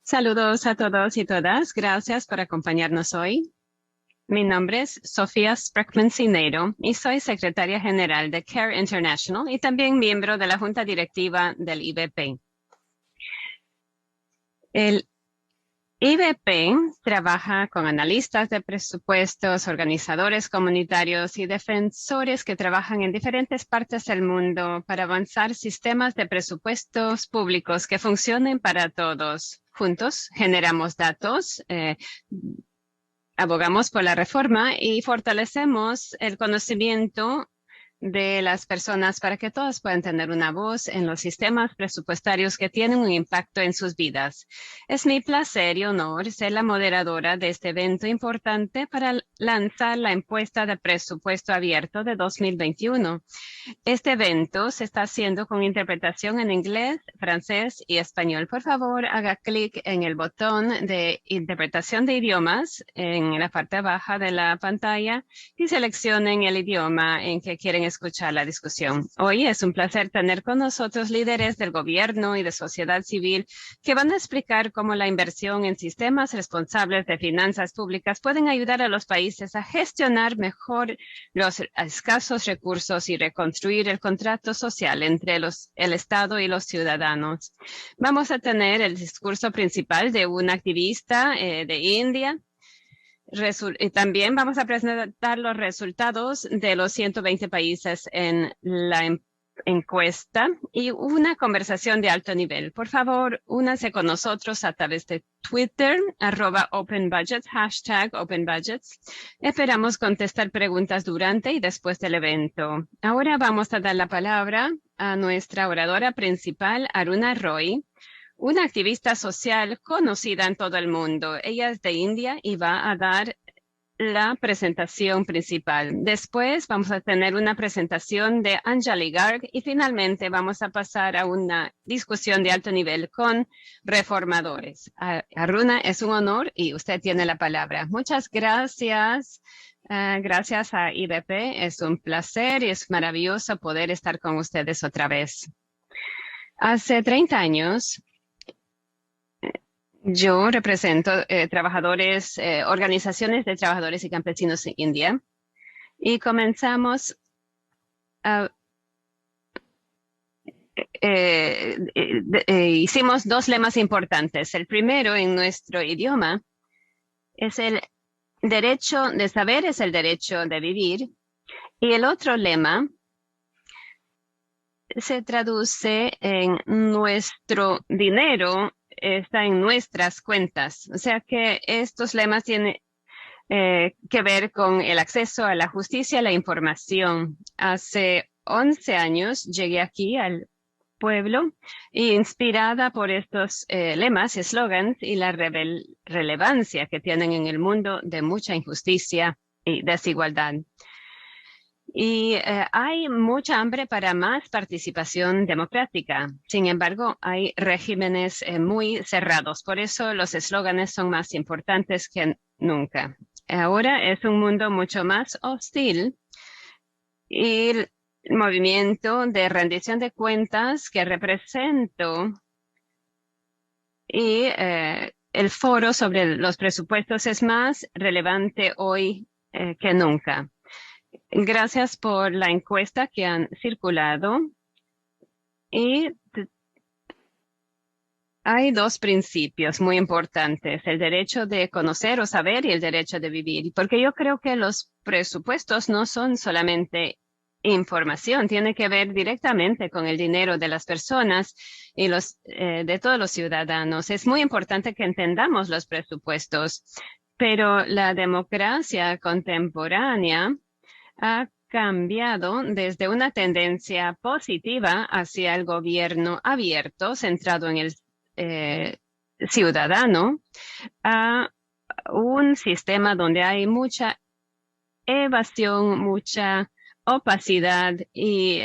Saludos a todos y todas. Gracias por acompañarnos hoy. Mi nombre es Sofía Spreckman Cineiro y soy secretaria general de CARE International y también miembro de la junta directiva del IBP. El IBP trabaja con analistas de presupuestos, organizadores comunitarios y defensores que trabajan en diferentes partes del mundo para avanzar sistemas de presupuestos públicos que funcionen para todos. Juntos generamos datos, abogamos por la reforma y fortalecemos el conocimiento de las personas para que todas puedan tener una voz en los sistemas presupuestarios que tienen un impacto en sus vidas. Es mi placer y honor ser la moderadora de este evento importante para lanzar la encuesta de presupuesto abierto de 2021. Este evento se está haciendo con interpretación en inglés, francés y español. Por favor, haga clic en el botón de interpretación de idiomas en la parte baja de la pantalla y seleccionen el idioma en que quieren escuchar la discusión. Hoy es un placer tener con nosotros líderes del gobierno y de sociedad civil que van a explicar cómo la inversión en sistemas responsables de finanzas públicas pueden ayudar a los países a gestionar mejor los escasos recursos y reconstruir el contrato social entre el Estado y los ciudadanos. Vamos a tener el discurso principal de un activista de India. Y también vamos a presentar los resultados de los 120 países en la encuesta y una conversación de alto nivel. Por favor, únanse con nosotros a través de Twitter, @OpenBudgets, #OpenBudgets. Esperamos contestar preguntas durante y después del evento. Ahora vamos a dar la palabra a nuestra oradora principal, Aruna Roy, una activista social conocida en todo el mundo. Ella es de India y va a dar la presentación principal. Después vamos a tener una presentación de Anjali Garg y finalmente vamos a pasar a una discusión de alto nivel con reformadores. Aruna, es un honor y usted tiene la palabra. Muchas gracias. Gracias a IBP. Es un placer y es maravilloso poder estar con ustedes otra vez. Hace 30 años, yo represento trabajadores, organizaciones de trabajadores y campesinos en India y comenzamos hicimos dos lemas importantes. El primero en nuestro idioma es el derecho de saber, es el derecho de vivir. Y el otro lema se traduce en nuestro dinero está en nuestras cuentas. O sea que estos lemas tienen que ver con el acceso a la justicia, a la información. Hace 11 años llegué aquí al pueblo y inspirada por estos lemas, eslogans y la relevancia que tienen en el mundo de mucha injusticia y desigualdad. Y hay mucha hambre para más participación democrática. Sin embargo, hay regímenes muy cerrados. Por eso los eslóganes son más importantes que nunca. Ahora es un mundo mucho más hostil y el movimiento de rendición de cuentas que represento y el foro sobre los presupuestos es más relevante hoy que nunca. Gracias por la encuesta que han circulado. Y hay dos principios muy importantes, el derecho de conocer o saber y el derecho de vivir. Porque yo creo que los presupuestos no son solamente información, tiene que ver directamente con el dinero de las personas y de todos los ciudadanos. Es muy importante que entendamos los presupuestos, pero la democracia contemporánea ha cambiado desde una tendencia positiva hacia el gobierno abierto, centrado en el ciudadano, a un sistema donde hay mucha evasión, mucha opacidad y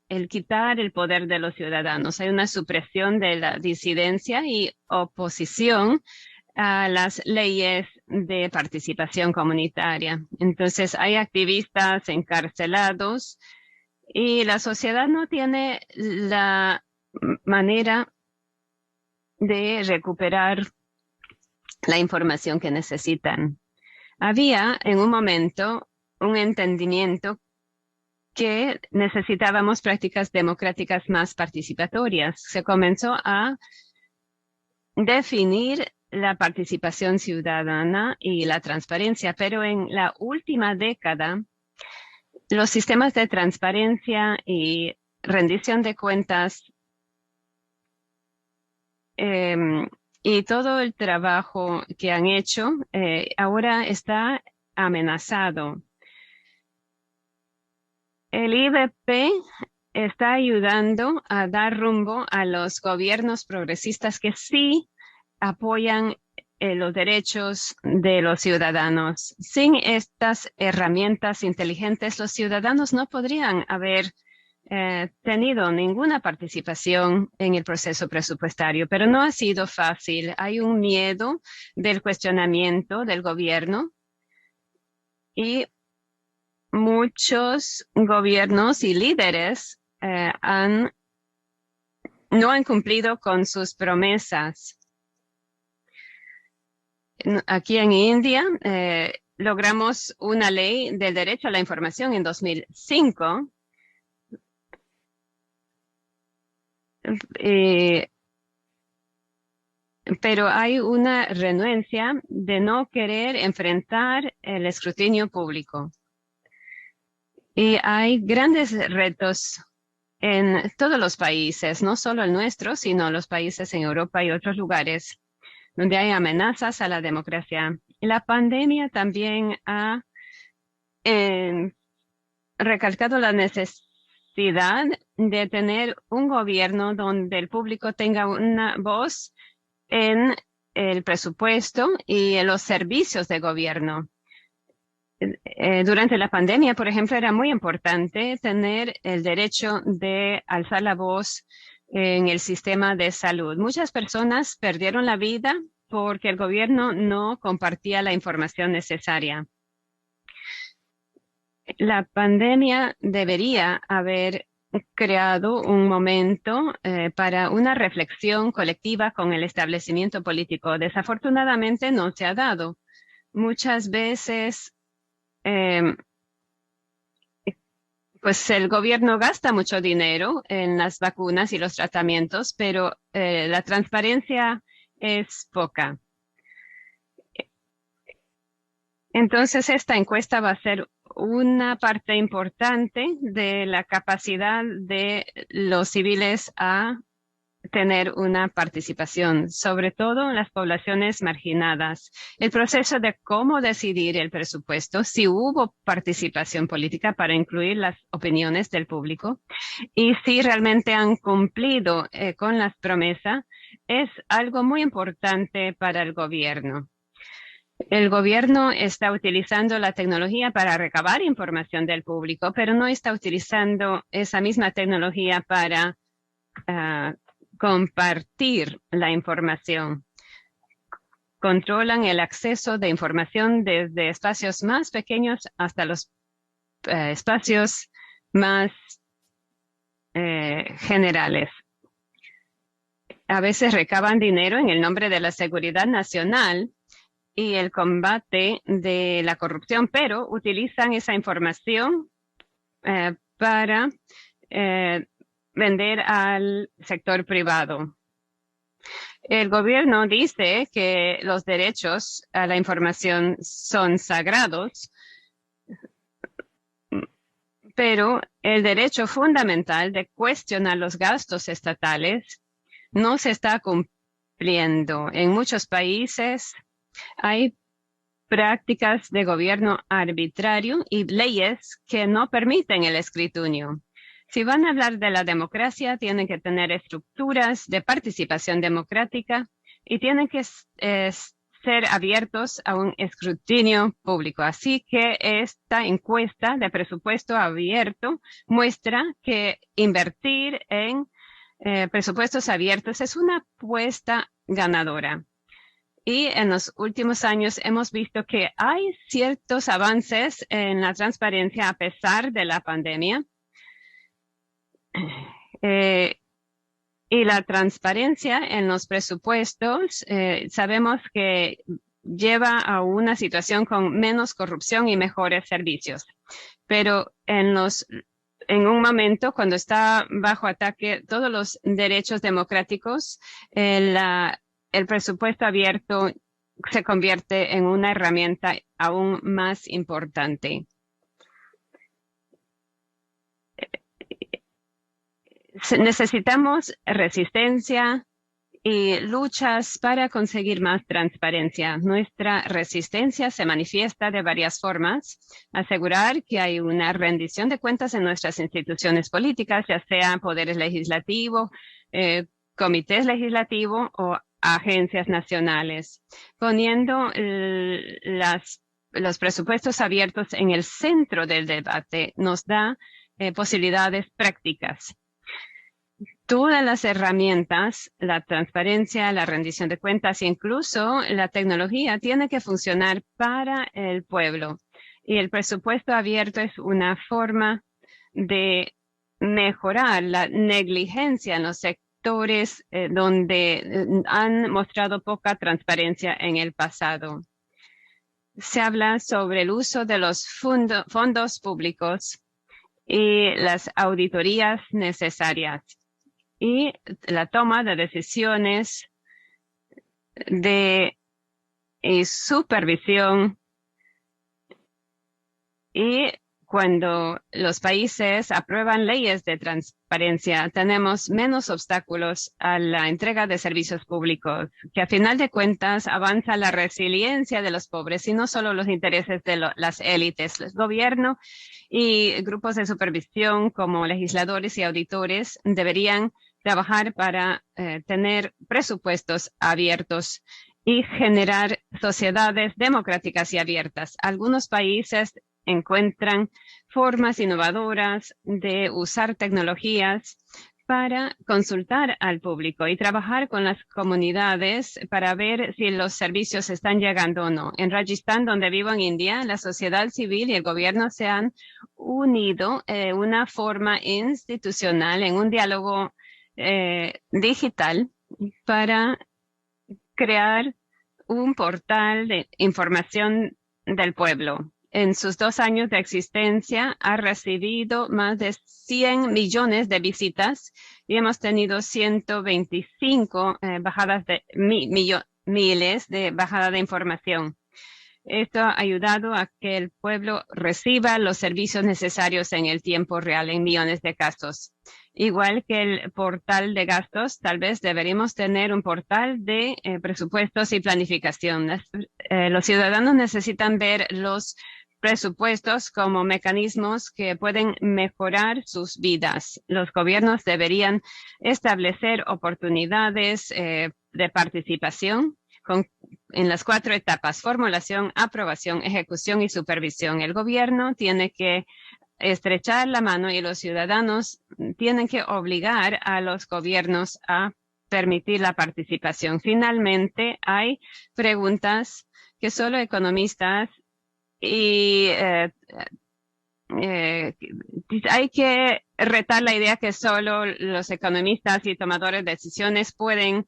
el quitar el poder de los ciudadanos. Hay una supresión de la disidencia y oposición a las leyes de participación comunitaria. Entonces, hay activistas encarcelados y la sociedad no tiene la manera de recuperar la información que necesitan. Había en un momento un entendimiento que necesitábamos prácticas democráticas más participatorias. Se comenzó a definir la participación ciudadana y la transparencia, pero en la última década, los sistemas de transparencia y rendición de cuentas y todo el trabajo que han hecho ahora está amenazado. El IVP está ayudando a dar rumbo a los gobiernos progresistas que sí apoyan los derechos de los ciudadanos. Sin estas herramientas inteligentes, los ciudadanos no podrían haber tenido ninguna participación en el proceso presupuestario, pero no ha sido fácil. Hay un miedo del cuestionamiento del gobierno y muchos gobiernos y líderes no han cumplido con sus promesas. Aquí en India logramos una ley del derecho a la información en 2005. Pero hay una renuencia de no querer enfrentar el escrutinio público. Y hay grandes retos en todos los países, no solo el nuestro, sino los países en Europa y otros lugares, donde hay amenazas a la democracia. La pandemia también ha recalcado la necesidad de tener un gobierno donde el público tenga una voz en el presupuesto y en los servicios de gobierno. Durante la pandemia, por ejemplo, era muy importante tener el derecho de alzar la voz en el sistema de salud. Muchas personas perdieron la vida porque el gobierno no compartía la información necesaria. La pandemia debería haber creado un momento para una reflexión colectiva con el establecimiento político. Desafortunadamente no se ha dado. Muchas veces pues el gobierno gasta mucho dinero en las vacunas y los tratamientos, pero la transparencia es poca. Entonces, esta encuesta va a ser una parte importante de la capacidad de los civiles a tener una participación, sobre todo en las poblaciones marginadas. El proceso de cómo decidir el presupuesto, si hubo participación política para incluir las opiniones del público y si realmente han cumplido con las promesas, es algo muy importante para el gobierno. El gobierno está utilizando la tecnología para recabar información del público, pero no está utilizando esa misma tecnología para compartir la información. Controlan el acceso de información desde espacios más pequeños hasta los espacios más generales. A veces recaban dinero en el nombre de la seguridad nacional y el combate de la corrupción, pero utilizan esa información para vender al sector privado. El gobierno dice que los derechos a la información son sagrados, pero el derecho fundamental de cuestionar los gastos estatales no se está cumpliendo. En muchos países hay prácticas de gobierno arbitrario y leyes que no permiten el escrutinio. Si van a hablar de la democracia, tienen que tener estructuras de participación democrática y tienen que ser abiertos a un escrutinio público. Así que esta encuesta de presupuesto abierto muestra que invertir en presupuestos abiertos es una apuesta ganadora. Y en los últimos años hemos visto que hay ciertos avances en la transparencia a pesar de la pandemia. Y la transparencia en los presupuestos, sabemos que lleva a una situación con menos corrupción y mejores servicios. Pero en un momento cuando está bajo ataque todos los derechos democráticos, el presupuesto abierto se convierte en una herramienta aún más importante. Necesitamos resistencia y luchas para conseguir más transparencia. Nuestra resistencia se manifiesta de varias formas. Asegurar que hay una rendición de cuentas en nuestras instituciones políticas, ya sea poderes legislativos, comités legislativos o agencias nacionales, poniendo los presupuestos abiertos en el centro del debate nos da posibilidades prácticas. Todas las herramientas, la transparencia, la rendición de cuentas e incluso la tecnología tiene que funcionar para el pueblo. Y el presupuesto abierto es una forma de mejorar la negligencia en los sectores donde han mostrado poca transparencia en el pasado. Se habla sobre el uso de los fondos públicos y las auditorías necesarias y la toma de decisiones de supervisión. Y cuando los países aprueban leyes de transparencia, tenemos menos obstáculos a la entrega de servicios públicos, que a final de cuentas avanza la resiliencia de los pobres y no solo los intereses de las élites. El gobierno y grupos de supervisión como legisladores y auditores deberían trabajar para tener presupuestos abiertos y generar sociedades democráticas y abiertas. Algunos países encuentran formas innovadoras de usar tecnologías para consultar al público y trabajar con las comunidades para ver si los servicios están llegando o no. En Rajasthan, donde vivo en India, la sociedad civil y el gobierno se han unido en una forma institucional en un diálogo digital para crear un portal de información del pueblo. En sus 2 años de existencia ha recibido más de 100 millones de visitas y hemos tenido 125 bajadas de miles de bajadas de información. Esto ha ayudado a que el pueblo reciba los servicios necesarios en el tiempo real en millones de casos. Igual que el portal de gastos, tal vez deberíamos tener un portal de presupuestos y planificación. Los ciudadanos necesitan ver los presupuestos como mecanismos que pueden mejorar sus vidas. Los gobiernos deberían establecer oportunidades de participación en las 4 etapas: formulación, aprobación, ejecución y supervisión. El gobierno tiene que estrechar la mano y los ciudadanos tienen que obligar a los gobiernos a permitir la participación. Finalmente, hay preguntas que solo economistas y hay que retar la idea que solo los economistas y tomadores de decisiones pueden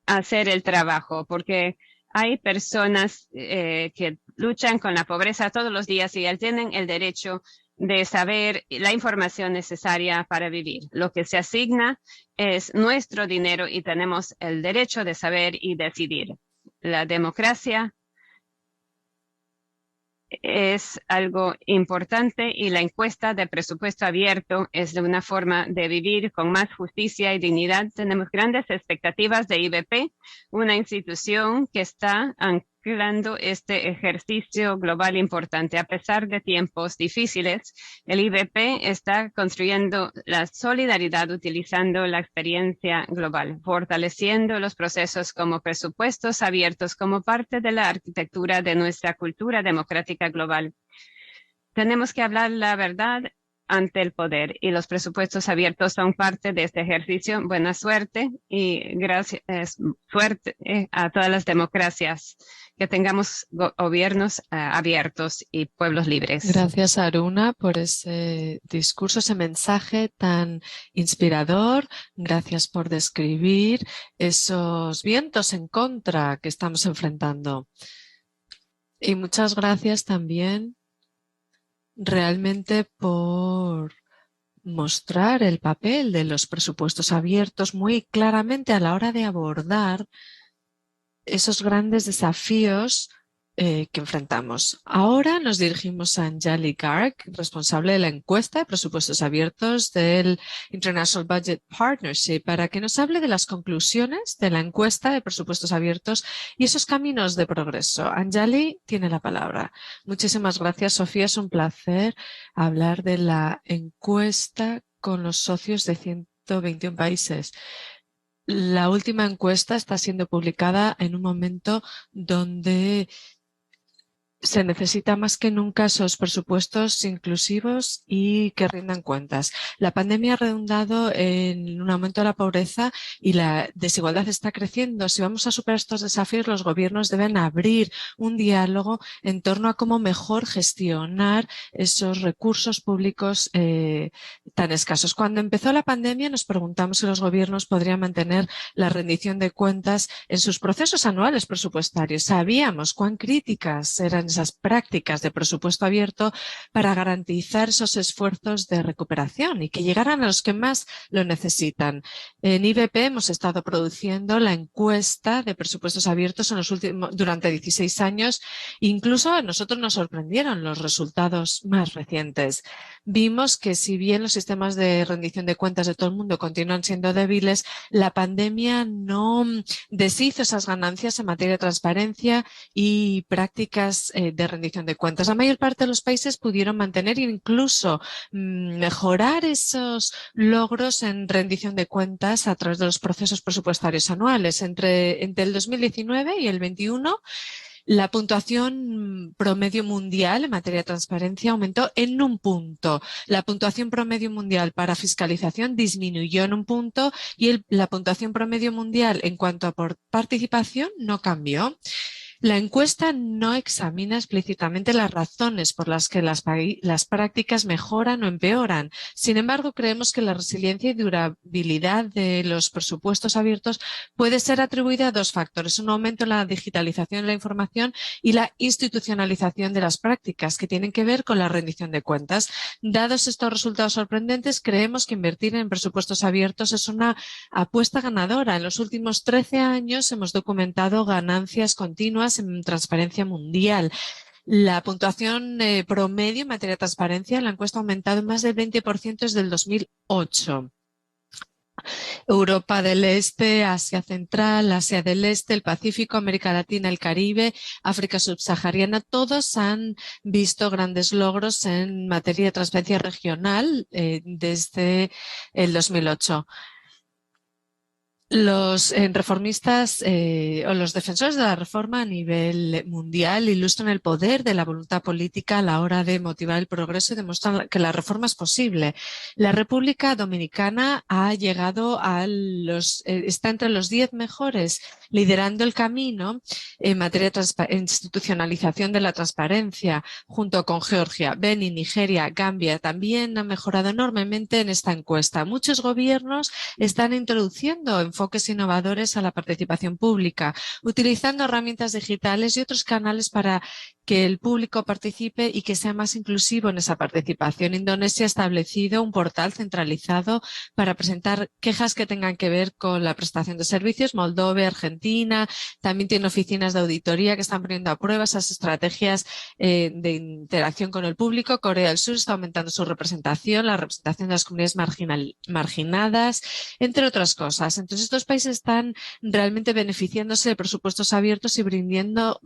hacer el trabajo, porque hay personas que luchan con la pobreza todos los días y tienen el derecho de saber la información necesaria para vivir. Lo que se asigna es nuestro dinero y tenemos el derecho de saber y decidir. La democracia es algo importante y la encuesta de presupuesto abierto es de una forma de vivir con más justicia y dignidad. Tenemos grandes expectativas de IBP, una institución que está anclando este ejercicio global importante. A pesar de tiempos difíciles, el IBP está construyendo la solidaridad utilizando la experiencia global, fortaleciendo los procesos como presupuestos abiertos como parte de la arquitectura de nuestra cultura democrática global. Tenemos que hablar la verdad ante el poder y los presupuestos abiertos son parte de este ejercicio. Buena suerte y gracias, suerte a todas las democracias, que tengamos gobiernos abiertos y pueblos libres. Gracias, Aruna, por ese discurso, ese mensaje tan inspirador. Gracias por describir esos vientos en contra que estamos enfrentando. Y muchas gracias también realmente por mostrar el papel de los presupuestos abiertos muy claramente a la hora de abordar esos grandes desafíos que enfrentamos. Ahora nos dirigimos a Anjali Garg, responsable de la encuesta de presupuestos abiertos del International Budget Partnership, para que nos hable de las conclusiones de la encuesta de presupuestos abiertos y esos caminos de progreso. Anjali tiene la palabra. Muchísimas gracias, Sofía. Es un placer hablar de la encuesta con los socios de 121 países. La última encuesta está siendo publicada en un momento donde se necesita más que nunca esos presupuestos inclusivos y que rindan cuentas. La pandemia ha redundado en un aumento de la pobreza y la desigualdad está creciendo. Si vamos a superar estos desafíos, los gobiernos deben abrir un diálogo en torno a cómo mejor gestionar esos recursos públicos tan escasos. Cuando empezó la pandemia, nos preguntamos si los gobiernos podrían mantener la rendición de cuentas en sus procesos anuales presupuestarios. Sabíamos cuán críticas eran esas prácticas de presupuesto abierto para garantizar esos esfuerzos de recuperación y que llegaran a los que más lo necesitan. En IBP hemos estado produciendo la encuesta de presupuestos abiertos durante 16 años. Incluso a nosotros nos sorprendieron los resultados más recientes. Vimos que si bien los sistemas de rendición de cuentas de todo el mundo continúan siendo débiles, la pandemia no deshizo esas ganancias en materia de transparencia y prácticas de rendición de cuentas. La mayor parte de los países pudieron mantener e incluso mejorar esos logros en rendición de cuentas a través de los procesos presupuestarios anuales. Entre el 2019 y el 21, la puntuación promedio mundial en materia de transparencia aumentó en 1 punto. La puntuación promedio mundial para fiscalización disminuyó en 1 punto y la puntuación promedio mundial en cuanto a participación no cambió. La encuesta no examina explícitamente las razones por las que las prácticas mejoran o empeoran. Sin embargo, creemos que la resiliencia y durabilidad de los presupuestos abiertos puede ser atribuida a 2 factores: un aumento en la digitalización de la información y la institucionalización de las prácticas que tienen que ver con la rendición de cuentas. Dados estos resultados sorprendentes, creemos que invertir en presupuestos abiertos es una apuesta ganadora. En los últimos 13 años hemos documentado ganancias continuas en transparencia mundial. La puntuación promedio en materia de transparencia en la encuesta ha aumentado en más del 20% desde el 2008. Europa del Este, Asia Central, Asia del Este, el Pacífico, América Latina, el Caribe, África subsahariana, todos han visto grandes logros en materia de transparencia regional desde el 2008. Los reformistas o los defensores de la reforma a nivel mundial ilustran el poder de la voluntad política a la hora de motivar el progreso y demuestran que la reforma es posible. La República Dominicana ha llegado está entre los 10 mejores, liderando el camino en materia de institucionalización de la transparencia, junto con Georgia, Benin, Nigeria, Gambia. También han mejorado enormemente en esta encuesta. Muchos gobiernos están introduciendo enfoques innovadores a la participación pública, utilizando herramientas digitales y otros canales para que el público participe y que sea más inclusivo en esa participación. Indonesia ha establecido un portal centralizado para presentar quejas que tengan que ver con la prestación de servicios. Moldova, Argentina, también tiene oficinas de auditoría que están poniendo a prueba esas estrategias de interacción con el público. Corea del Sur está aumentando su representación, la representación de las comunidades marginadas, entre otras cosas. Entonces, estos países están realmente beneficiándose de presupuestos abiertos y brindando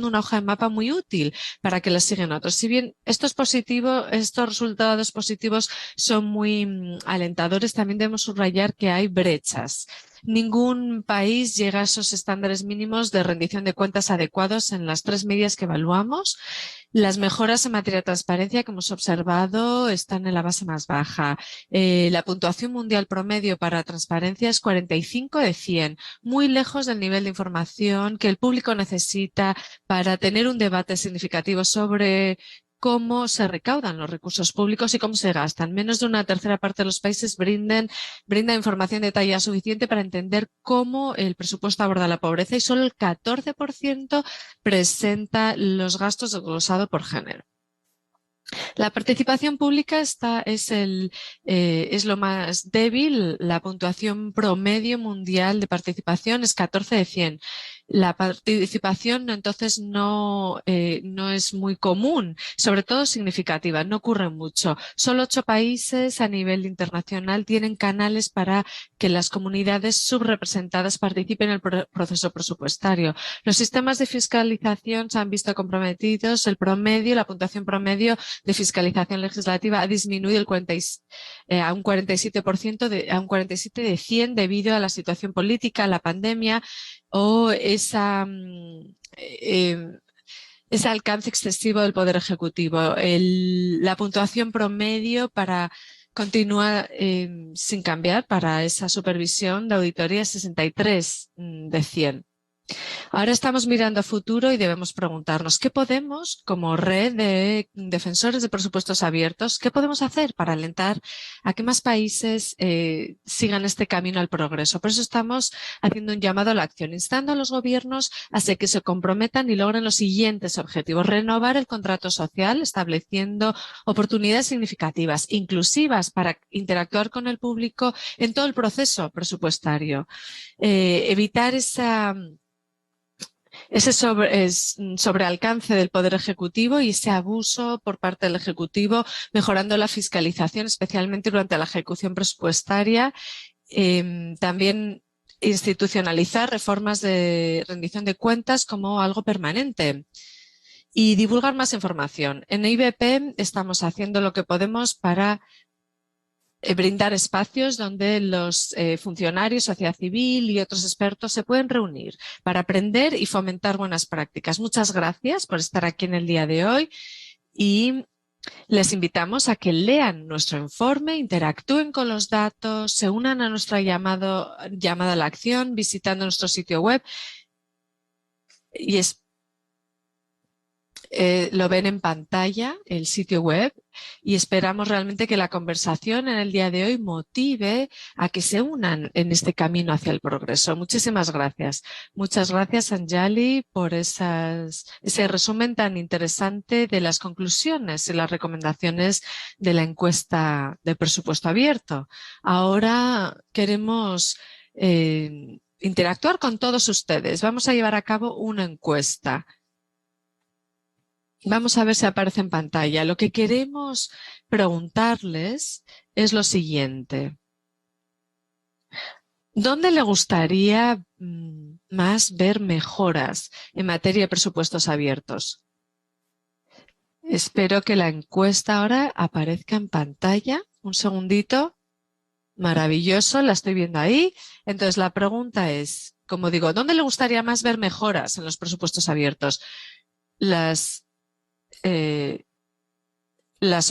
una hoja de mapa muy útil para que las sigan otros. Si bien esto es positivo, estos resultados positivos son muy alentadores, también debemos subrayar que hay brechas. Ningún país llega a esos estándares mínimos de rendición de cuentas adecuados en las 3 medidas que evaluamos. Las mejoras en materia de transparencia que hemos observado están en la base más baja. La puntuación mundial promedio para transparencia es 45 de 100, muy lejos del nivel de información que el público necesita para tener un debate significativo sobre cómo se recaudan los recursos públicos y cómo se gastan. Menos de una tercera parte de los países brinda información detallada suficiente para entender cómo el presupuesto aborda la pobreza y solo el 14% presenta los gastos desglosados por género. La participación pública es lo más débil. La puntuación promedio mundial de participación es 14 de 100. La participación entonces no es muy común, sobre todo significativa, no ocurre mucho. Solo 8 países a nivel internacional tienen canales para que las comunidades subrepresentadas participen en el proceso presupuestario. Los sistemas de fiscalización se han visto comprometidos. La puntuación promedio de fiscalización legislativa ha disminuido a un 47% a un 47 de 100 debido a la situación política, la pandemia o ese alcance excesivo del Poder Ejecutivo. La puntuación promedio continúa sin cambiar para esa supervisión de auditoría es 63 de 100. Ahora estamos mirando a futuro y debemos preguntarnos qué podemos, como red de defensores de presupuestos abiertos, qué podemos hacer para alentar a que más países sigan este camino al progreso. Por eso estamos haciendo un llamado a la acción, instando a los gobiernos a que se comprometan y logren los siguientes objetivos. Renovar el contrato social, estableciendo oportunidades significativas, inclusivas para interactuar con el público en todo el proceso presupuestario. Evitar ese sobrealcance del Poder Ejecutivo y ese abuso por parte del Ejecutivo, mejorando la fiscalización, especialmente durante la ejecución presupuestaria. También institucionalizar reformas de rendición de cuentas como algo permanente y divulgar más información. En IBP estamos haciendo lo que podemos para brindar espacios donde los funcionarios, sociedad civil y otros expertos se pueden reunir para aprender y fomentar buenas prácticas. Muchas gracias por estar aquí en el día de hoy y les invitamos a que lean nuestro informe, interactúen con los datos, se unan a nuestra llamada a la acción visitando nuestro sitio web y lo ven en pantalla, el sitio web, y esperamos realmente que la conversación en el día de hoy motive a que se unan en este camino hacia el progreso. Muchísimas gracias. Muchas gracias, Anjali, por ese resumen tan interesante de las conclusiones y las recomendaciones de la encuesta de presupuesto abierto. Ahora queremos interactuar con todos ustedes. Vamos a llevar a cabo una encuesta. Vamos a ver si aparece en pantalla. Lo que queremos preguntarles es lo siguiente. ¿Dónde le gustaría más ver mejoras en materia de presupuestos abiertos? Espero que la encuesta ahora aparezca en pantalla. Un segundito. Maravilloso, la estoy viendo ahí. Entonces, la pregunta es, como digo, ¿dónde le gustaría más ver mejoras en los presupuestos abiertos? Las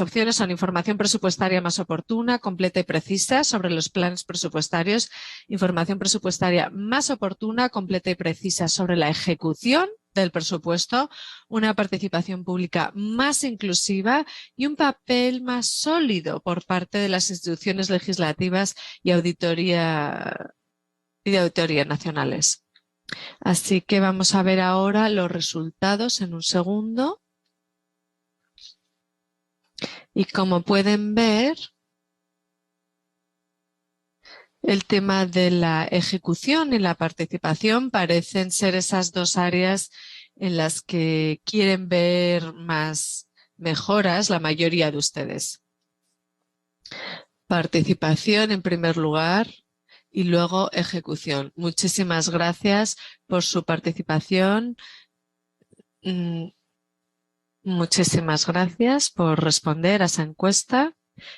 opciones son información presupuestaria más oportuna, completa y precisa sobre los planes presupuestarios, información presupuestaria más oportuna, completa y precisa sobre la ejecución del presupuesto, una participación pública más inclusiva y un papel más sólido por parte de las instituciones legislativas y de auditoría nacionales. Así que vamos a ver ahora los resultados en un segundo. Y como pueden ver, el tema de la ejecución y la participación parecen ser esas dos áreas en las que quieren ver más mejoras la mayoría de ustedes. Participación en primer lugar y luego ejecución. Muchísimas gracias por su participación. Muchísimas gracias por responder a esa encuesta.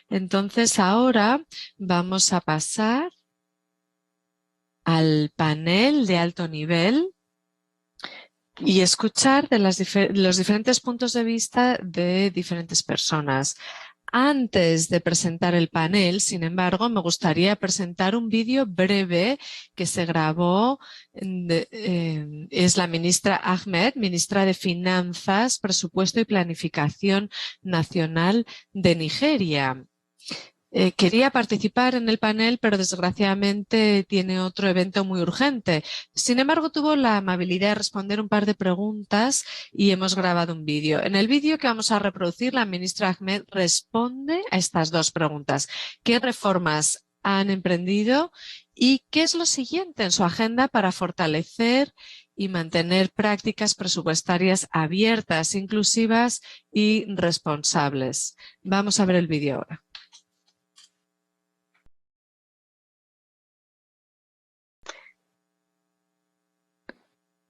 Entonces, ahora vamos a pasar al panel de alto nivel y escuchar de los diferentes puntos de vista de diferentes personas. Antes de presentar el panel, sin embargo, me gustaría presentar un vídeo breve que se grabó. Es la ministra Ahmed, ministra de Finanzas, Presupuesto y Planificación Nacional de Nigeria. Quería participar en el panel, pero desgraciadamente tiene otro evento muy urgente. Sin embargo, tuvo la amabilidad de responder un par de preguntas y hemos grabado un vídeo. En el vídeo que vamos a reproducir, la ministra Ahmed responde a estas dos preguntas. ¿Qué reformas han emprendido y qué es lo siguiente en su agenda para fortalecer y mantener prácticas presupuestarias abiertas, inclusivas y responsables? Vamos a ver el vídeo ahora.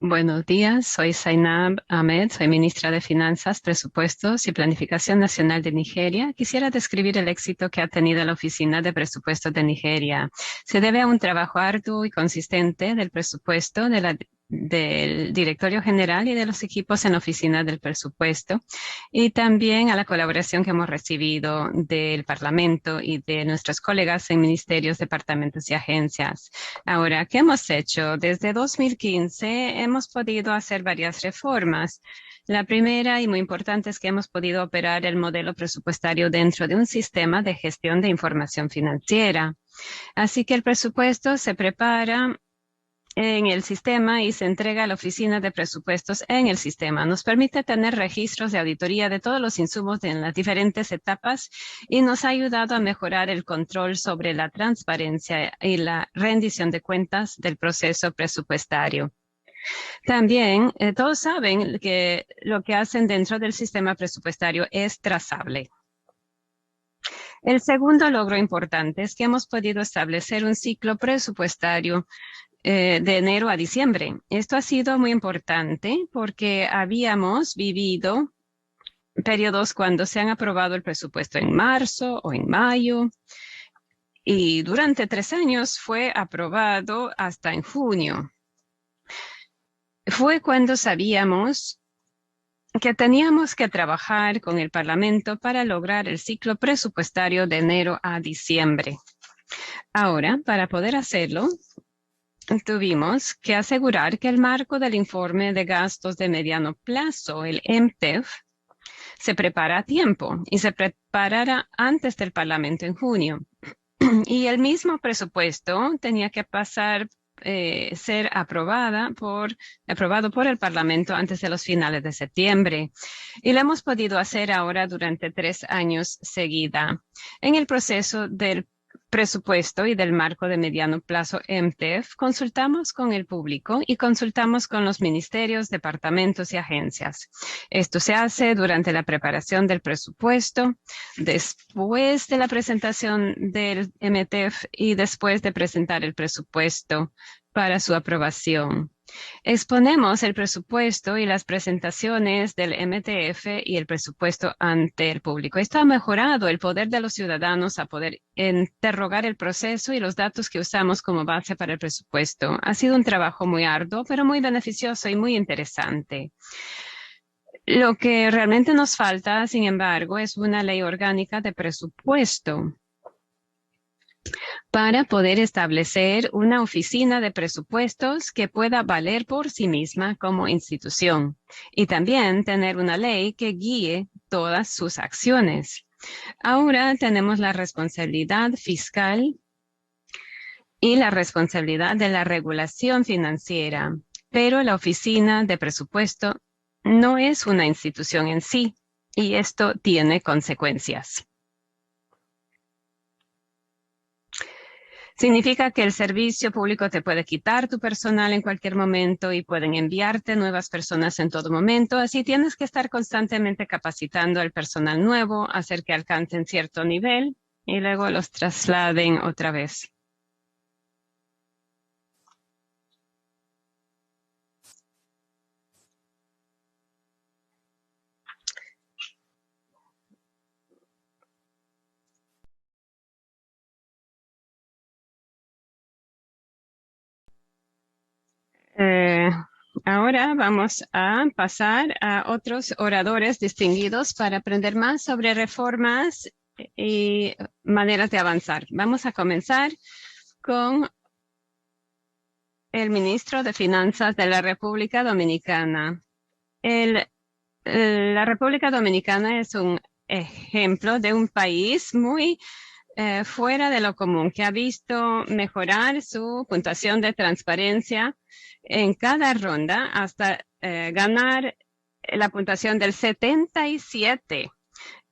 Buenos días, soy Zainab Ahmed, soy ministra de Finanzas, Presupuestos y Planificación Nacional de Nigeria. Quisiera describir el éxito que ha tenido la Oficina de Presupuestos de Nigeria. Se debe a un trabajo arduo y consistente del presupuesto del Directorio General y de los equipos en la Oficina del Presupuesto, y también a la colaboración que hemos recibido del Parlamento y de nuestros colegas en ministerios, departamentos y agencias. Ahora, ¿qué hemos hecho? Desde 2015 hemos podido hacer varias reformas. La primera y muy importante es que hemos podido operar el modelo presupuestario dentro de un sistema de gestión de información financiera. Así que el presupuesto se prepara en el sistema y se entrega a la oficina de presupuestos en el sistema. Nos permite tener registros de auditoría de todos los insumos en las diferentes etapas y nos ha ayudado a mejorar el control sobre la transparencia y la rendición de cuentas del proceso presupuestario. También todos saben que lo que hacen dentro del sistema presupuestario es trazable. El segundo logro importante es que hemos podido establecer un ciclo presupuestario de enero a diciembre. Esto ha sido muy importante porque habíamos vivido periodos cuando se han aprobado el presupuesto en marzo o en mayo, y durante 3 años fue aprobado hasta en junio. Fue cuando sabíamos que teníamos que trabajar con el Parlamento para lograr el ciclo presupuestario de enero a diciembre. Ahora, para poder hacerlo, tuvimos que asegurar que el marco del informe de gastos de mediano plazo, el MTEF, se prepara a tiempo y se preparara antes del Parlamento en junio. Y el mismo presupuesto tenía que ser aprobado por el Parlamento antes de los finales de septiembre. Y lo hemos podido hacer ahora durante 3 años seguida. En el proceso del presupuesto y del marco de mediano plazo MTEF, consultamos con el público y consultamos con los ministerios, departamentos y agencias. Esto se hace durante la preparación del presupuesto, después de la presentación del MTEF y después de presentar el presupuesto para su aprobación. Exponemos el presupuesto y las presentaciones del MTF y el presupuesto ante el público. Esto ha mejorado el poder de los ciudadanos a poder interrogar el proceso y los datos que usamos como base para el presupuesto. Ha sido un trabajo muy arduo, pero muy beneficioso y muy interesante. Lo que realmente nos falta, sin embargo, es una ley orgánica de presupuesto para poder establecer una oficina de presupuestos que pueda valer por sí misma como institución y también tener una ley que guíe todas sus acciones. Ahora tenemos la responsabilidad fiscal y la responsabilidad de la regulación financiera, pero la oficina de presupuesto no es una institución en sí y esto tiene consecuencias. Significa que el servicio público te puede quitar tu personal en cualquier momento y pueden enviarte nuevas personas en todo momento. Así tienes que estar constantemente capacitando al personal nuevo, hacer que alcancen cierto nivel y luego los trasladen otra vez. Eh, Ahora vamos a pasar a otros oradores distinguidos para aprender más sobre reformas y maneras de avanzar. Vamos a comenzar con el ministro de Finanzas de la República Dominicana. La República Dominicana es un ejemplo de un país muy fuera de lo común, que ha visto mejorar su puntuación de transparencia en cada ronda hasta ganar la puntuación del 77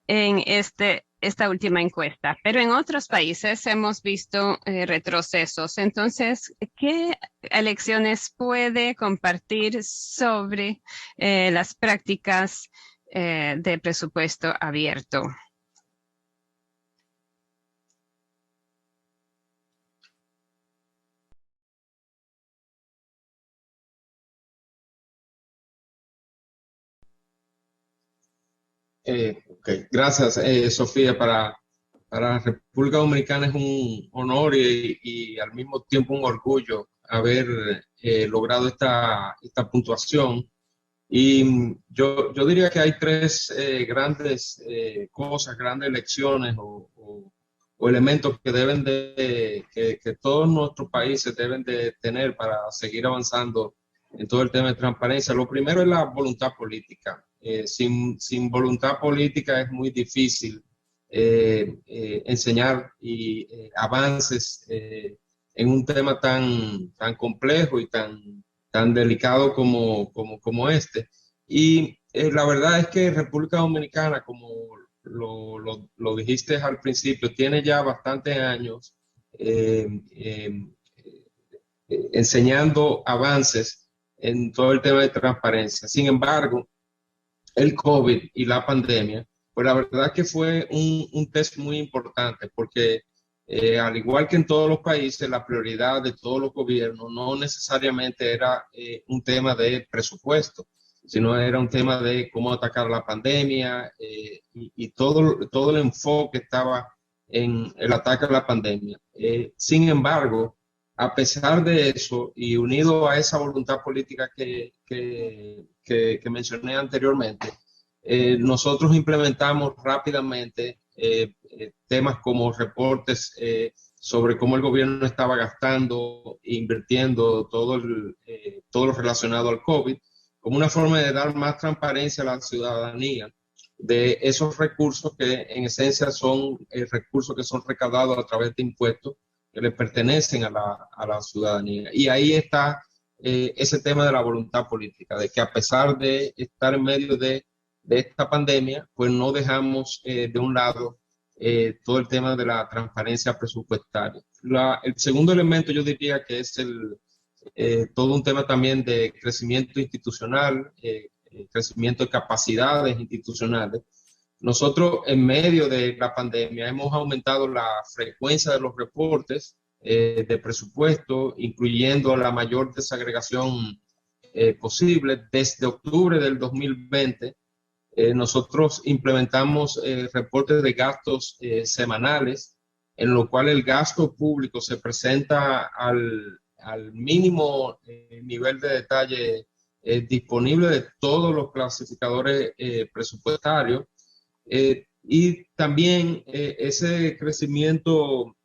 en esta última encuesta. Pero en otros países hemos visto retrocesos. Entonces, ¿qué elecciones puede compartir sobre las prácticas de presupuesto abierto? Ok, gracias, Sofía. Para la República Dominicana es un honor y al mismo tiempo un orgullo haber logrado esta puntuación. Y yo diría que hay tres grandes cosas, grandes lecciones o elementos que que todos nuestros países deben de tener para seguir avanzando en todo el tema de transparencia. Lo primero es la voluntad política. Sin voluntad política es muy difícil enseñar avances en un tema tan complejo y tan delicado como este. Y la verdad es que República Dominicana, como lo dijiste al principio, tiene ya bastantes años eh, eh, enseñando avances en todo el tema de transparencia. Sin embargo, el COVID y la pandemia, pues la verdad que fue un test muy importante porque al igual que en todos los países, la prioridad de todos los gobiernos no necesariamente era un tema de presupuesto, sino era un tema de cómo atacar la pandemia y todo el enfoque estaba en el ataque a la pandemia. Sin embargo, a pesar de eso y unido a esa voluntad política que mencioné anteriormente, nosotros implementamos rápidamente temas como reportes sobre cómo el gobierno estaba gastando e invirtiendo todo lo relacionado al COVID, como una forma de dar más transparencia a la ciudadanía de esos recursos que en esencia son recursos que son recaudados a través de impuestos que le pertenecen a la ciudadanía. Y ahí está ese tema de la voluntad política, de que a pesar de estar en medio de esta pandemia, pues no dejamos de un lado todo el tema de la transparencia presupuestaria. El segundo elemento yo diría que es todo un tema también de crecimiento institucional, crecimiento de capacidades institucionales. Nosotros en medio de la pandemia hemos aumentado la frecuencia de los reportes de presupuesto, incluyendo la mayor desagregación posible. Desde octubre del 2020, nosotros implementamos reportes de gastos semanales, en lo cual el gasto público se presenta al mínimo nivel de detalle disponible de todos los clasificadores presupuestarios. Y también ese crecimiento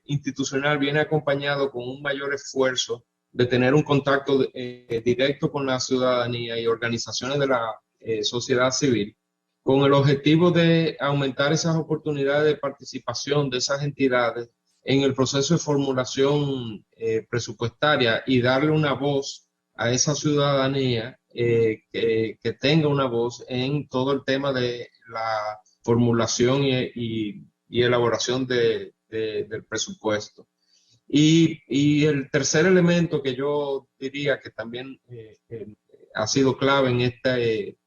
institucional viene acompañado con un mayor esfuerzo de tener un contacto directo con la ciudadanía y organizaciones de la sociedad civil, con el objetivo de aumentar esas oportunidades de participación de esas entidades en el proceso de formulación presupuestaria y darle una voz a esa ciudadanía que tenga una voz en todo el tema de la formulación y elaboración del presupuesto. Y el tercer elemento que yo diría que también ha sido clave en este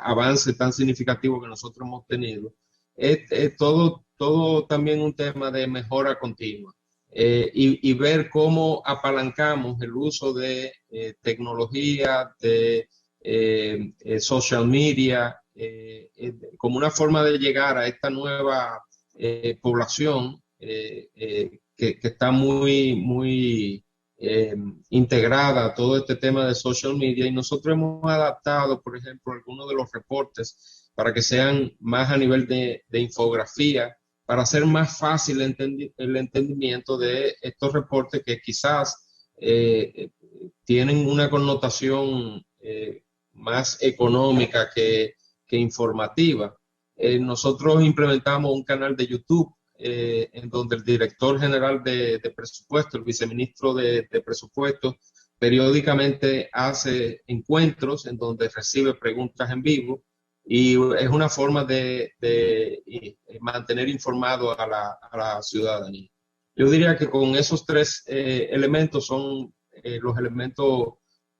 avance tan significativo que nosotros hemos tenido es todo también un tema de mejora continua. Y ver cómo apalancamos el uso de tecnología, de social media, como una forma de llegar a esta nueva población que está muy integrada a todo este tema de social media, y nosotros hemos adaptado, por ejemplo, algunos de los reportes para que sean más a nivel de infografía, para hacer más fácil el entendimiento de estos reportes que quizás tienen una connotación más económica que informativa. Nosotros implementamos un canal de YouTube en donde el director general de presupuesto, el viceministro de presupuesto, periódicamente hace encuentros en donde recibe preguntas en vivo, y es una forma de mantener informado a la ciudadanía. Yo diría que con esos tres elementos son los elementos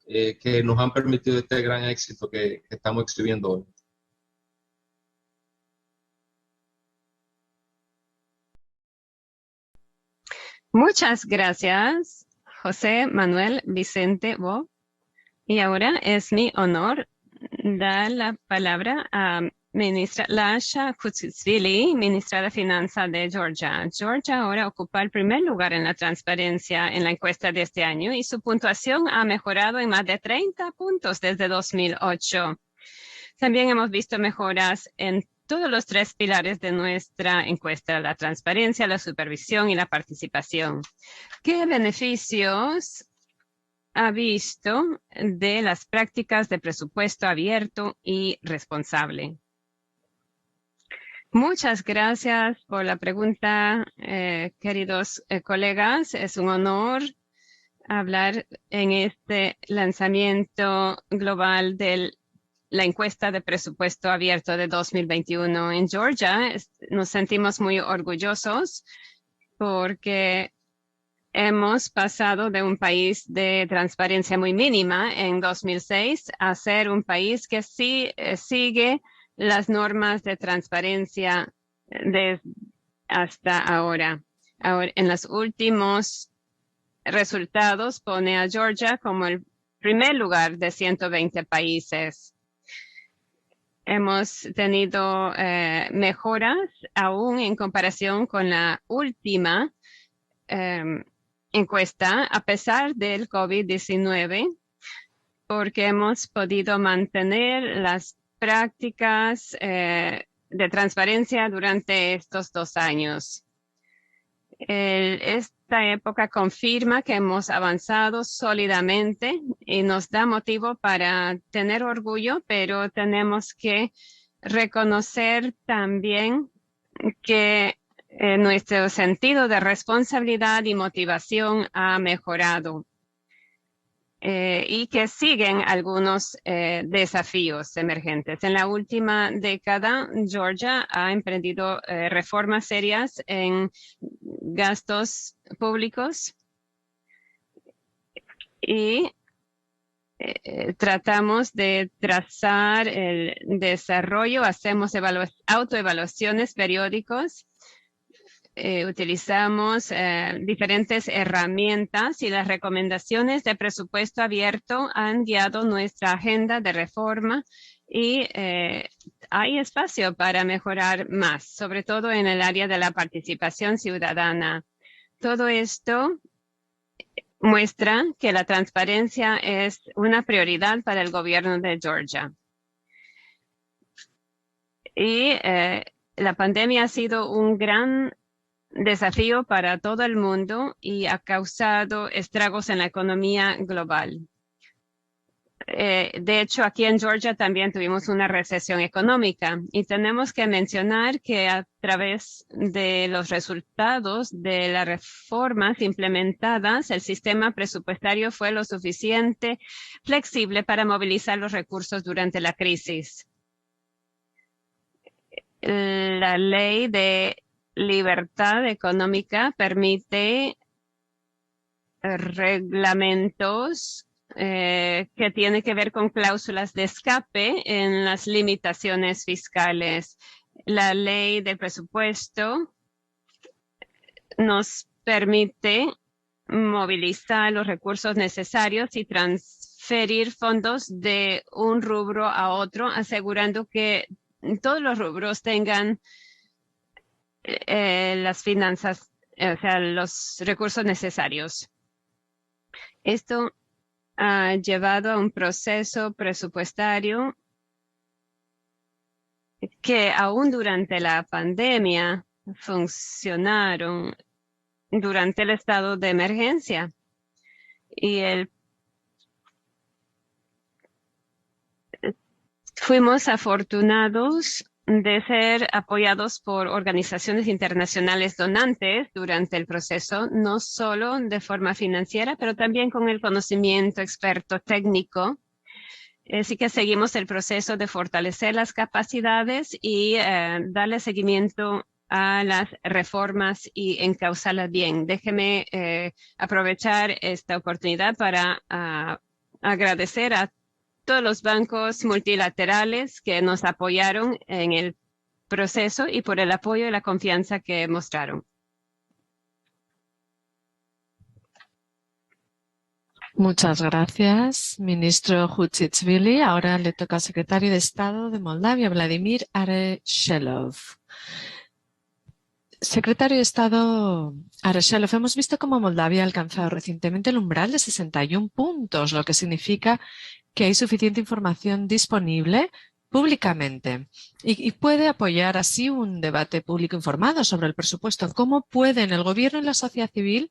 que nos han permitido este gran éxito que estamos exhibiendo hoy. Muchas gracias, José Manuel Vicente Bo. Y ahora es mi honor dar la palabra a ministra Lasha Kutsusvili, ministra de Finanzas de Georgia. Georgia ahora ocupa el primer lugar en la transparencia en la encuesta de este año y su puntuación ha mejorado en más de 30 puntos desde 2008. También hemos visto mejoras en todos los tres pilares de nuestra encuesta: la transparencia, la supervisión y la participación. ¿Qué beneficios ha visto de las prácticas de presupuesto abierto y responsable? Muchas gracias por la pregunta, queridos colegas. Es un honor hablar en este lanzamiento global de la encuesta de presupuesto abierto de 2021 en Georgia. Nos sentimos muy orgullosos porque hemos pasado de un país de transparencia muy mínima en 2006 a ser un país que sí sigue las normas de transparencia hasta ahora. Ahora, en los últimos resultados pone a Georgia como el primer lugar de 120 países. Hemos tenido mejoras aún en comparación con la última encuesta, a pesar del COVID-19, porque hemos podido mantener las prácticas de transparencia durante estos 2 años. Esta época confirma que hemos avanzado sólidamente y nos da motivo para tener orgullo, pero tenemos que reconocer también que nuestro sentido de responsabilidad y motivación ha mejorado y que siguen algunos desafíos emergentes. En la última década, Georgia ha emprendido reformas serias en gastos públicos y tratamos de trazar el desarrollo, hacemos autoevaluaciones periódicos. Utilizamos diferentes herramientas y las recomendaciones de presupuesto abierto han guiado nuestra agenda de reforma y hay espacio para mejorar más, sobre todo en el área de la participación ciudadana. Todo esto muestra que la transparencia es una prioridad para el gobierno de Georgia. Y la pandemia ha sido un gran desafío para todo el mundo y ha causado estragos en la economía global. De hecho, aquí en Georgia también tuvimos una recesión económica y tenemos que mencionar que a través de los resultados de las reformas implementadas, el sistema presupuestario fue lo suficiente flexible para movilizar los recursos durante la crisis. La ley de libertad económica permite reglamentos que tienen que ver con cláusulas de escape en las limitaciones fiscales. La ley de presupuesto nos permite movilizar los recursos necesarios y transferir fondos de un rubro a otro, asegurando que todos los rubros tengan las finanzas, o sea, los recursos necesarios. Esto ha llevado a un proceso presupuestario que aún durante la pandemia funcionaron durante el estado de emergencia. Y fuimos afortunados de ser apoyados por organizaciones internacionales donantes durante el proceso, no solo de forma financiera, pero también con el conocimiento experto técnico. Así que seguimos el proceso de fortalecer las capacidades y darle seguimiento a las reformas y encauzarlas bien. Déjeme aprovechar esta oportunidad para agradecer a todos los bancos multilaterales que nos apoyaron en el proceso y por el apoyo y la confianza que mostraron. Muchas gracias, ministro Huchitshvili. Ahora le toca al secretario de Estado de Moldavia, Vladimir Areshelov. Secretario de Estado Areshelov, hemos visto cómo Moldavia ha alcanzado recientemente el umbral de 61 puntos, lo que significa que hay suficiente información disponible públicamente y puede apoyar así un debate público informado sobre el presupuesto. ¿Cómo pueden el gobierno y la sociedad civil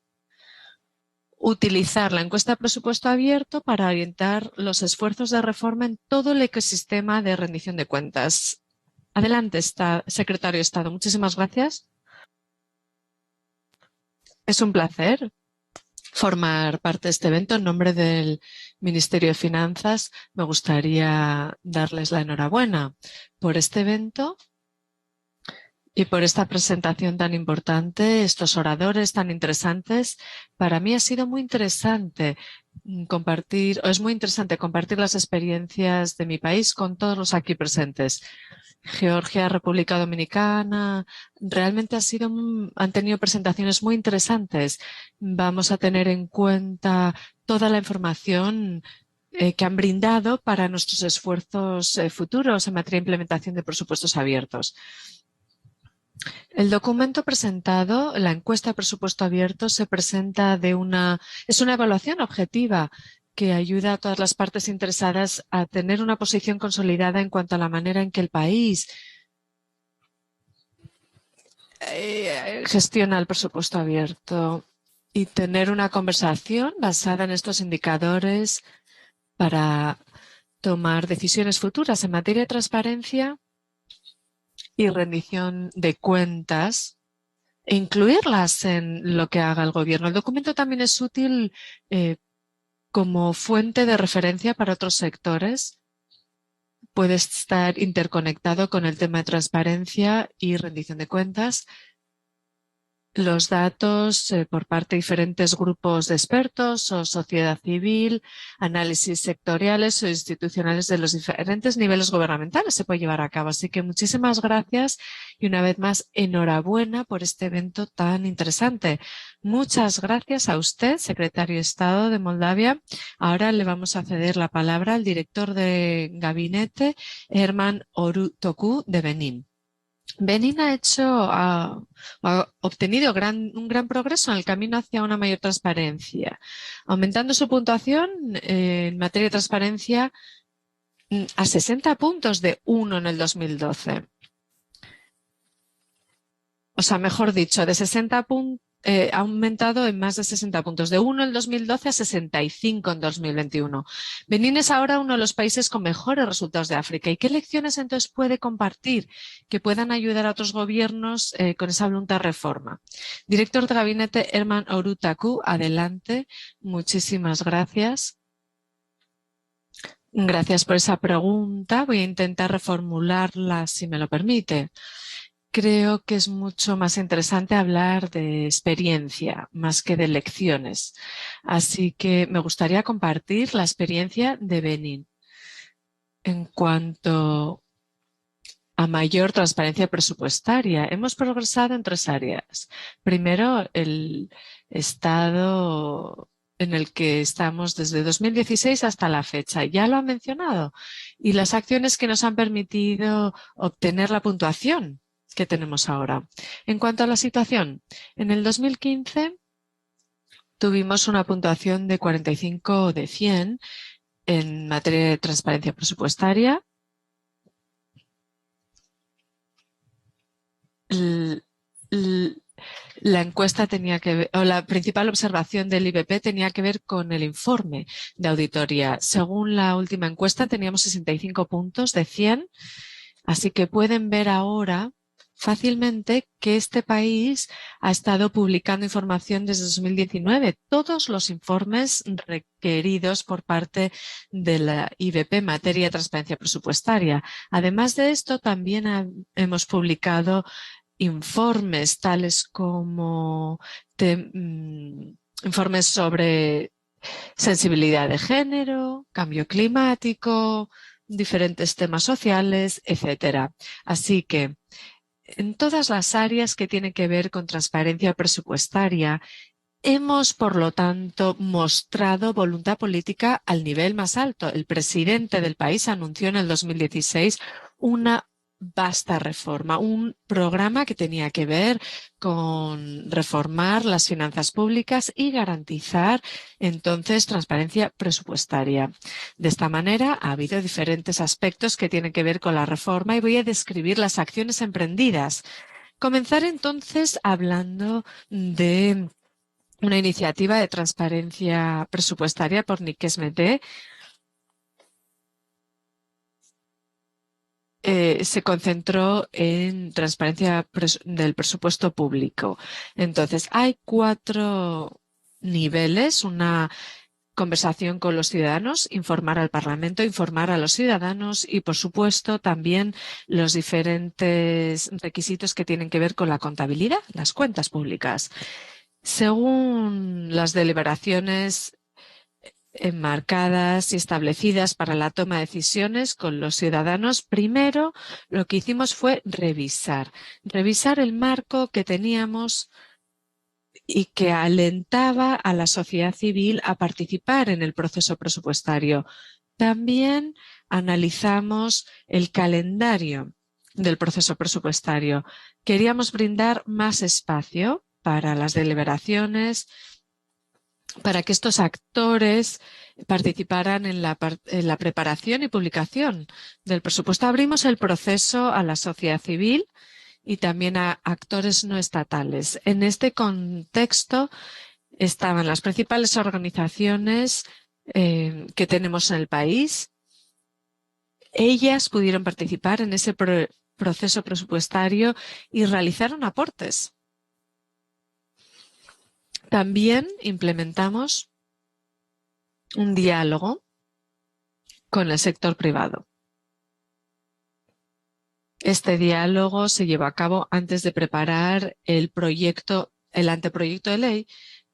utilizar la encuesta de presupuesto abierto para orientar los esfuerzos de reforma en todo el ecosistema de rendición de cuentas? Adelante, secretario de Estado. Muchísimas gracias. Es un placer formar parte de este evento. En nombre del Ministerio de Finanzas, me gustaría darles la enhorabuena por este evento y por esta presentación tan importante, estos oradores tan interesantes. Para mí ha sido muy interesante compartir las experiencias de mi país con todos los aquí presentes. Georgia, República Dominicana, realmente han tenido presentaciones muy interesantes. Vamos a tener en cuenta toda la información que han brindado para nuestros esfuerzos futuros en materia de implementación de presupuestos abiertos. El documento presentado, la encuesta de presupuesto abierto, se presenta es una evaluación objetiva que ayuda a todas las partes interesadas a tener una posición consolidada en cuanto a la manera en que el país gestiona el presupuesto abierto y tener una conversación basada en estos indicadores para tomar decisiones futuras en materia de transparencia y rendición de cuentas e incluirlas en lo que haga el gobierno. El documento también es útil como fuente de referencia para otros sectores. Puede estar interconectado con el tema de transparencia y rendición de cuentas. Los datos por parte de diferentes grupos de expertos o sociedad civil, análisis sectoriales o institucionales de los diferentes niveles gubernamentales se puede llevar a cabo. Así que muchísimas gracias y una vez más enhorabuena por este evento tan interesante. Muchas gracias a usted, secretario de Estado de Moldavia. Ahora le vamos a ceder la palabra al director de gabinete, Herman Orutoku, de Benín. Benín ha obtenido un gran progreso en el camino hacia una mayor transparencia, aumentando su puntuación en materia de transparencia a 60 puntos de 1 en el 2012. O sea, mejor dicho, de 60 puntos ha aumentado en más de 60 puntos, de 1 en 2012 a 65 en 2021. Benín es ahora uno de los países con mejores resultados de África. ¿Y qué lecciones entonces puede compartir que puedan ayudar a otros gobiernos con esa voluntad de reforma? Director de gabinete Herman Orutoku, adelante. Muchísimas gracias. Gracias por esa pregunta. Voy a intentar reformularla si me lo permite. Creo que es mucho más interesante hablar de experiencia más que de lecciones. Así que me gustaría compartir la experiencia de Benín en cuanto a mayor transparencia presupuestaria. Hemos progresado en 3 áreas. Primero, el estado en el que estamos desde 2016 hasta la fecha. Ya lo han mencionado. Y las acciones que nos han permitido obtener la puntuación que tenemos ahora. En cuanto a la situación, en el 2015 tuvimos una puntuación de 45 de 100 en materia de transparencia presupuestaria. La encuesta tenía que ver, o la principal observación del IBP tenía que ver con el informe de auditoría. Según la última encuesta teníamos 65 puntos de 100, así que pueden ver ahora fácilmente que este país ha estado publicando información desde 2019, todos los informes requeridos por parte de la IBP en materia de transparencia presupuestaria. Además de esto, también hemos publicado informes tales como informes sobre sensibilidad de género, cambio climático, diferentes temas sociales, etcétera. Así que en todas las áreas que tienen que ver con transparencia presupuestaria, hemos, por lo tanto, mostrado voluntad política al nivel más alto. El presidente del país anunció en el 2016 una vasta reforma, un programa que tenía que ver con reformar las finanzas públicas y garantizar entonces transparencia presupuestaria. De esta manera ha habido diferentes aspectos que tienen que ver con la reforma y voy a describir las acciones emprendidas. Comenzar entonces hablando de una iniciativa de transparencia presupuestaria por Nick Smete. Se concentró en transparencia del presupuesto público. Entonces, hay 4 niveles, una conversación con los ciudadanos, informar al Parlamento, informar a los ciudadanos y, por supuesto, también los diferentes requisitos que tienen que ver con la contabilidad, las cuentas públicas. Según las deliberaciones enmarcadas y establecidas para la toma de decisiones con los ciudadanos, primero lo que hicimos fue revisar el marco que teníamos y que alentaba a la sociedad civil a participar en el proceso presupuestario. También analizamos el calendario del proceso presupuestario. Queríamos brindar más espacio para las deliberaciones, para que estos actores participaran en la preparación y publicación del presupuesto. Abrimos el proceso a la sociedad civil y también a actores no estatales. En este contexto estaban las principales organizaciones que tenemos en el país. Ellas pudieron participar en ese proceso presupuestario y realizaron aportes. También implementamos un diálogo con el sector privado. Este diálogo se llevó a cabo antes de preparar el anteproyecto de ley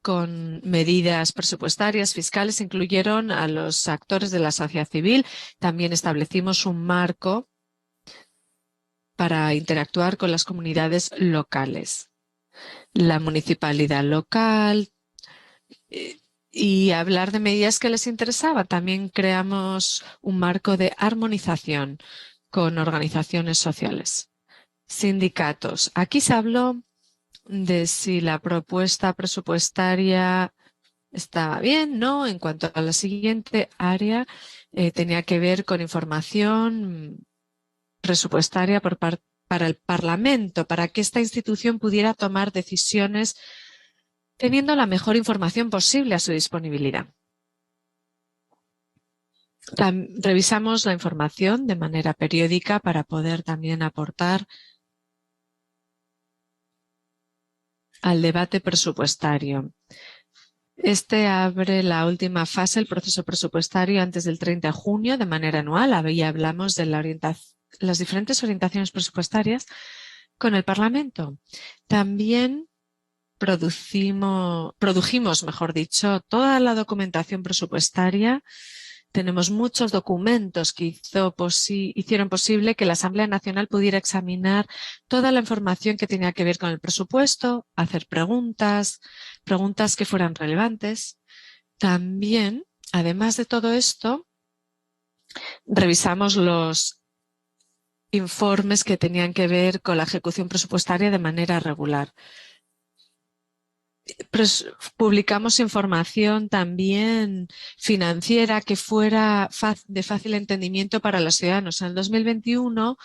con medidas presupuestarias, fiscales. Incluyeron a los actores de la sociedad civil. También establecimos un marco para interactuar con las comunidades locales, la municipalidad local y hablar de medidas que les interesaba. También creamos un marco de armonización con organizaciones sociales, sindicatos. Aquí se habló de si la propuesta presupuestaria estaba bien, ¿no? En cuanto a la siguiente área, tenía que ver con información presupuestaria para el Parlamento, para que esta institución pudiera tomar decisiones teniendo la mejor información posible a su disponibilidad. Revisamos la información de manera periódica para poder también aportar al debate presupuestario. Este abre la última fase del proceso presupuestario antes del 30 de junio de manera anual. Ahí hablamos de las diferentes orientaciones presupuestarias con el Parlamento. También produjimos, mejor dicho, toda la documentación presupuestaria. Tenemos muchos documentos que hicieron posible que la Asamblea Nacional pudiera examinar toda la información que tenía que ver con el presupuesto, hacer preguntas que fueran relevantes. También, además de todo esto, revisamos los informes que tenían que ver con la ejecución presupuestaria de manera regular. publicamos información también financiera que fuera de fácil entendimiento para los ciudadanos. En el 2021,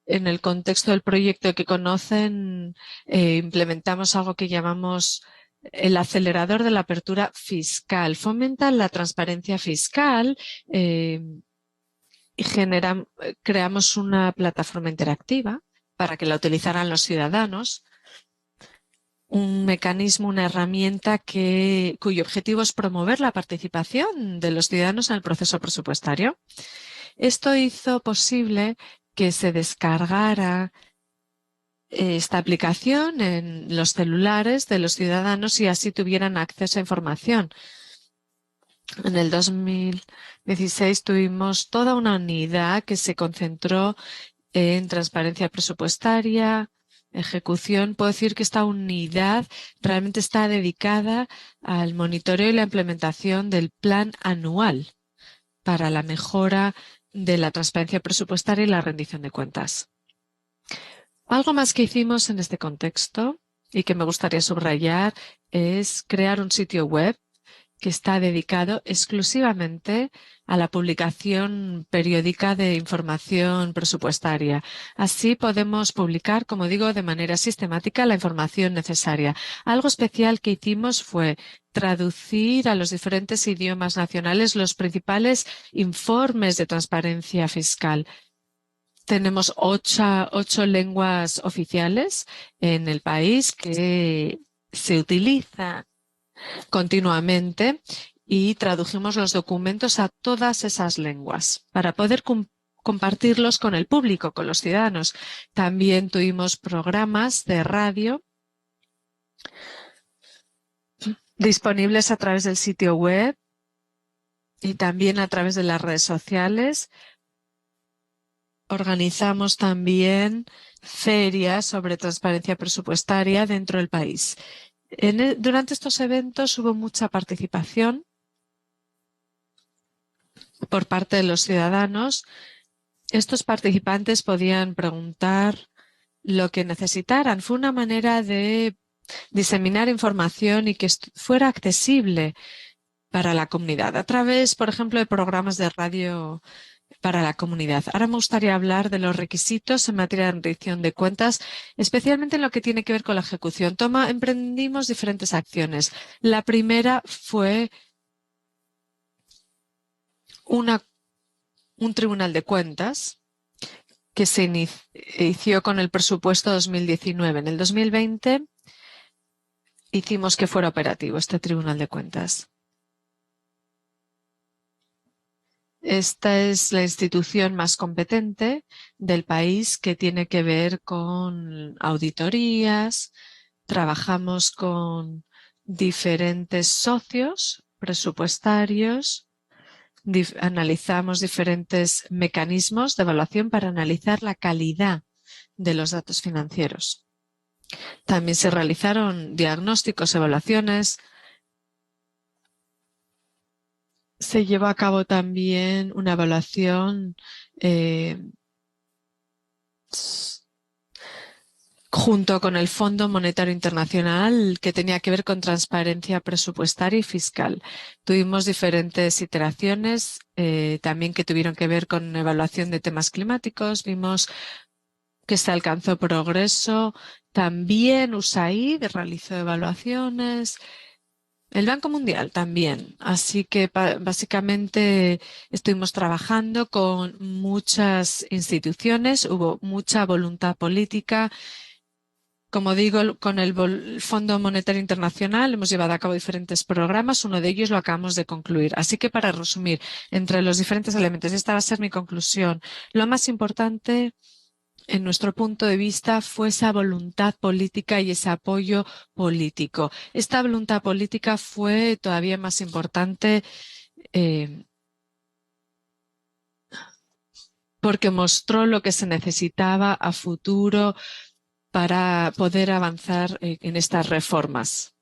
en el contexto del proyecto que conocen, implementamos algo que llamamos el acelerador de la apertura fiscal. Fomenta la transparencia fiscal y creamos una plataforma interactiva para que la utilizaran los ciudadanos. Un mecanismo, una herramienta cuyo objetivo es promover la participación de los ciudadanos en el proceso presupuestario. Esto hizo posible que se descargara esta aplicación en los celulares de los ciudadanos y así tuvieran acceso a información. En el 2016 tuvimos toda una unidad que se concentró en transparencia presupuestaria, ejecución. Puedo decir que esta unidad realmente está dedicada al monitoreo y la implementación del plan anual para la mejora de la transparencia presupuestaria y la rendición de cuentas. Algo más que hicimos en este contexto y que me gustaría subrayar es crear un sitio web que está dedicado exclusivamente a la publicación periódica de información presupuestaria. Así podemos publicar, como digo, de manera sistemática la información necesaria. Algo especial que hicimos fue traducir a los diferentes idiomas nacionales los principales informes de transparencia fiscal. Tenemos ocho lenguas oficiales en el país que se utilizan continuamente y tradujimos los documentos a todas esas lenguas para poder compartirlos con el público, con los ciudadanos. También tuvimos programas de radio disponibles a través del sitio web y también a través de las redes sociales. Organizamos también ferias sobre transparencia presupuestaria dentro del país. Durante estos eventos hubo mucha participación por parte de los ciudadanos. Estos participantes podían preguntar lo que necesitaran. Fue una manera de diseminar información y que fuera accesible para la comunidad a través, por ejemplo, de programas de radio para la comunidad. Ahora me gustaría hablar de los requisitos en materia de rendición de cuentas, especialmente en lo que tiene que ver con la ejecución. Emprendimos diferentes acciones. La primera fue un tribunal de cuentas que se inició con el presupuesto 2019. En el 2020 hicimos que fuera operativo este tribunal de cuentas. Esta es la institución más competente del país que tiene que ver con auditorías. Trabajamos con diferentes socios presupuestarios. Analizamos diferentes mecanismos de evaluación para analizar la calidad de los datos financieros. También se realizaron diagnósticos, evaluaciones. Se llevó a cabo también una evaluación junto con el Fondo Monetario Internacional que tenía que ver con transparencia presupuestaria y fiscal. Tuvimos diferentes iteraciones también que tuvieron que ver con evaluación de temas climáticos. Vimos que se alcanzó progreso. También USAID realizó evaluaciones. El Banco Mundial también. Así que básicamente estuvimos trabajando con muchas instituciones, hubo mucha voluntad política. Como digo, con el Fondo Monetario Internacional hemos llevado a cabo diferentes programas. Uno de ellos lo acabamos de concluir. Así que para resumir, entre los diferentes elementos, y esta va a ser mi conclusión, lo más importante en nuestro punto de vista fue esa voluntad política y ese apoyo político. Esta voluntad política fue todavía más importante porque mostró lo que se necesitaba a futuro para poder avanzar en estas reformas.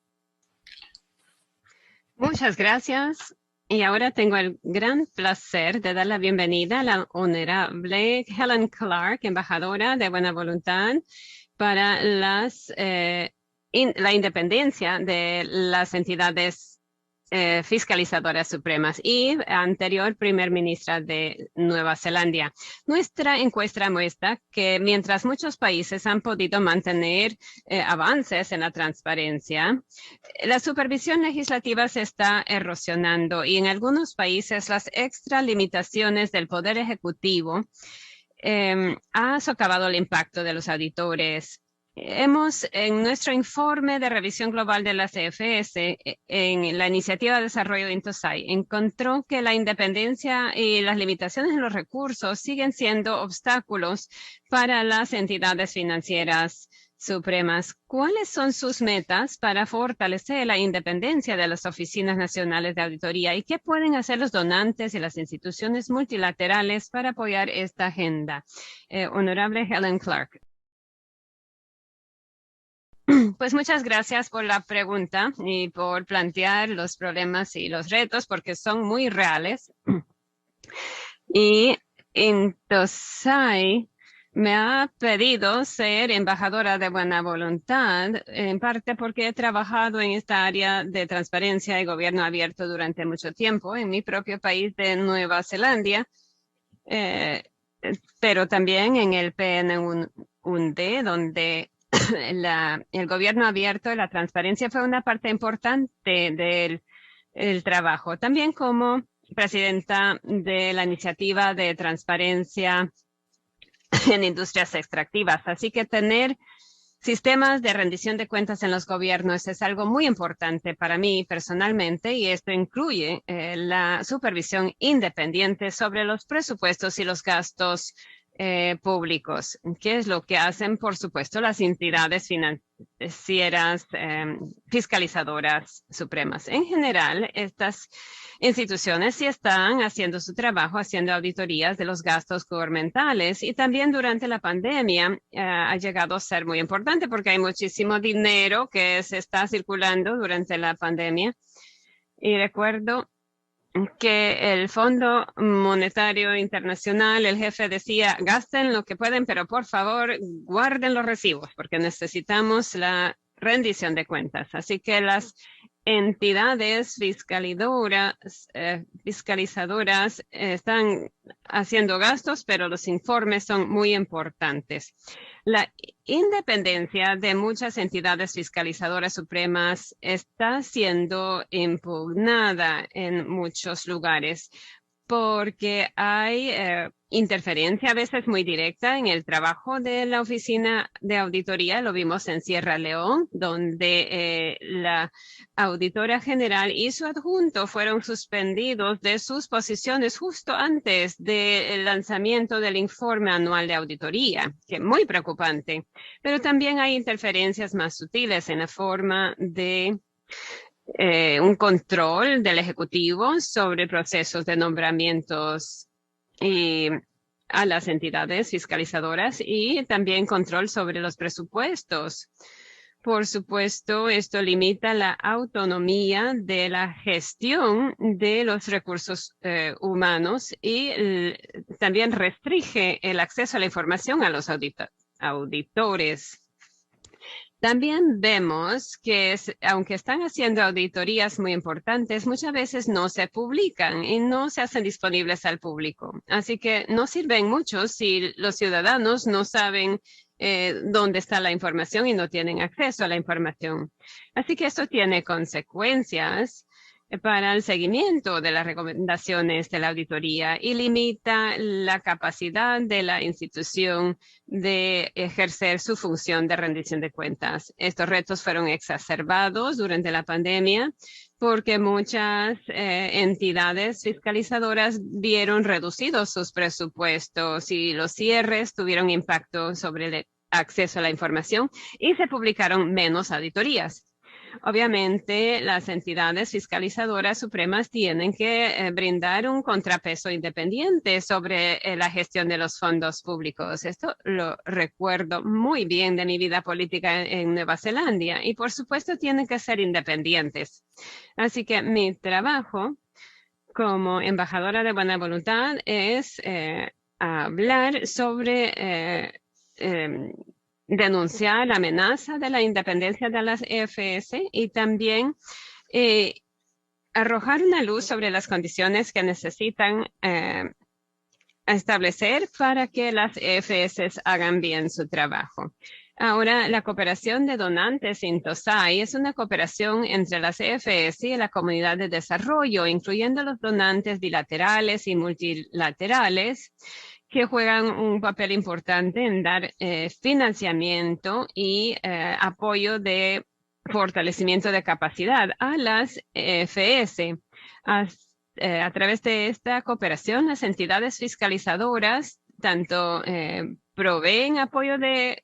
Muchas gracias. Y ahora tengo el gran placer de dar la bienvenida a la honorable Helen Clark, embajadora de Buena Voluntad para las la independencia de las entidades fiscalizadoras supremas y anterior primer ministra de Nueva Zelanda. Nuestra encuesta muestra que mientras muchos países han podido mantener avances en la transparencia, la supervisión legislativa se está erosionando y en algunos países las extralimitaciones del Poder Ejecutivo ha socavado el impacto de los auditores. En nuestro informe de revisión global de la CFS, en la iniciativa de desarrollo de Intosai, encontró que la independencia y las limitaciones en los recursos siguen siendo obstáculos para las entidades financieras supremas. ¿Cuáles son sus metas para fortalecer la independencia de las oficinas nacionales de auditoría y qué pueden hacer los donantes y las instituciones multilaterales para apoyar esta agenda? Honorable Helen Clark. Pues muchas gracias por la pregunta y por plantear los problemas y los retos porque son muy reales. Y Intosai me ha pedido ser embajadora de buena voluntad, en parte porque he trabajado en esta área de transparencia y gobierno abierto durante mucho tiempo en mi propio país de Nueva Zelanda, pero también en el PN1D, donde el gobierno abierto y la transparencia fue una parte importante del trabajo. También como presidenta de la iniciativa de transparencia en industrias extractivas. Así que tener sistemas de rendición de cuentas en los gobiernos es algo muy importante para mí personalmente y esto incluye la supervisión independiente sobre los presupuestos y los gastos públicos, que es lo que hacen, por supuesto, las entidades financieras fiscalizadoras supremas. En general, estas instituciones sí están haciendo su trabajo, haciendo auditorías de los gastos gubernamentales y también durante la pandemia ha llegado a ser muy importante porque hay muchísimo dinero que se está circulando durante la pandemia. Y recuerdo que el Fondo Monetario Internacional, el jefe decía, gasten lo que pueden, pero por favor guarden los recibos porque necesitamos la rendición de cuentas. Así que las entidades fiscalizadoras están haciendo gastos, pero los informes son muy importantes. La independencia de muchas entidades fiscalizadoras supremas está siendo impugnada en muchos lugares porque hay interferencia a veces muy directa en el trabajo de la oficina de auditoría. Lo vimos en Sierra León, donde la auditora general y su adjunto fueron suspendidos de sus posiciones justo antes del lanzamiento del informe anual de auditoría, que es muy preocupante. Pero también hay interferencias más sutiles en la forma de un control del Ejecutivo sobre procesos de nombramientos y a las entidades fiscalizadoras y también control sobre los presupuestos. Por supuesto, esto limita la autonomía de la gestión de los recursos humanos y también restringe el acceso a la información a los auditores. También vemos que aunque están haciendo auditorías muy importantes, muchas veces no se publican y no se hacen disponibles al público. Así que no sirven mucho si los ciudadanos no saben dónde está la información y no tienen acceso a la información. Así que esto tiene consecuencias para el seguimiento de las recomendaciones de la auditoría y limita la capacidad de la institución de ejercer su función de rendición de cuentas. Estos retos fueron exacerbados durante la pandemia porque muchas entidades fiscalizadoras vieron reducidos sus presupuestos y los cierres tuvieron impacto sobre el acceso a la información y se publicaron menos auditorías. Obviamente, las entidades fiscalizadoras supremas tienen que brindar un contrapeso independiente sobre la gestión de los fondos públicos. Esto lo recuerdo muy bien de mi vida política en Nueva Zelanda y, por supuesto, tienen que ser independientes. Así que mi trabajo como embajadora de buena voluntad es hablar sobre denunciar la amenaza de la independencia de las EFS y también arrojar una luz sobre las condiciones que necesitan establecer para que las EFS hagan bien su trabajo. Ahora, la cooperación de donantes Intosai es una cooperación entre las EFS y la comunidad de desarrollo, incluyendo los donantes bilaterales y multilaterales, que juegan un papel importante en dar financiamiento y apoyo de fortalecimiento de capacidad a las EFS. A través de esta cooperación, las entidades fiscalizadoras tanto proveen apoyo de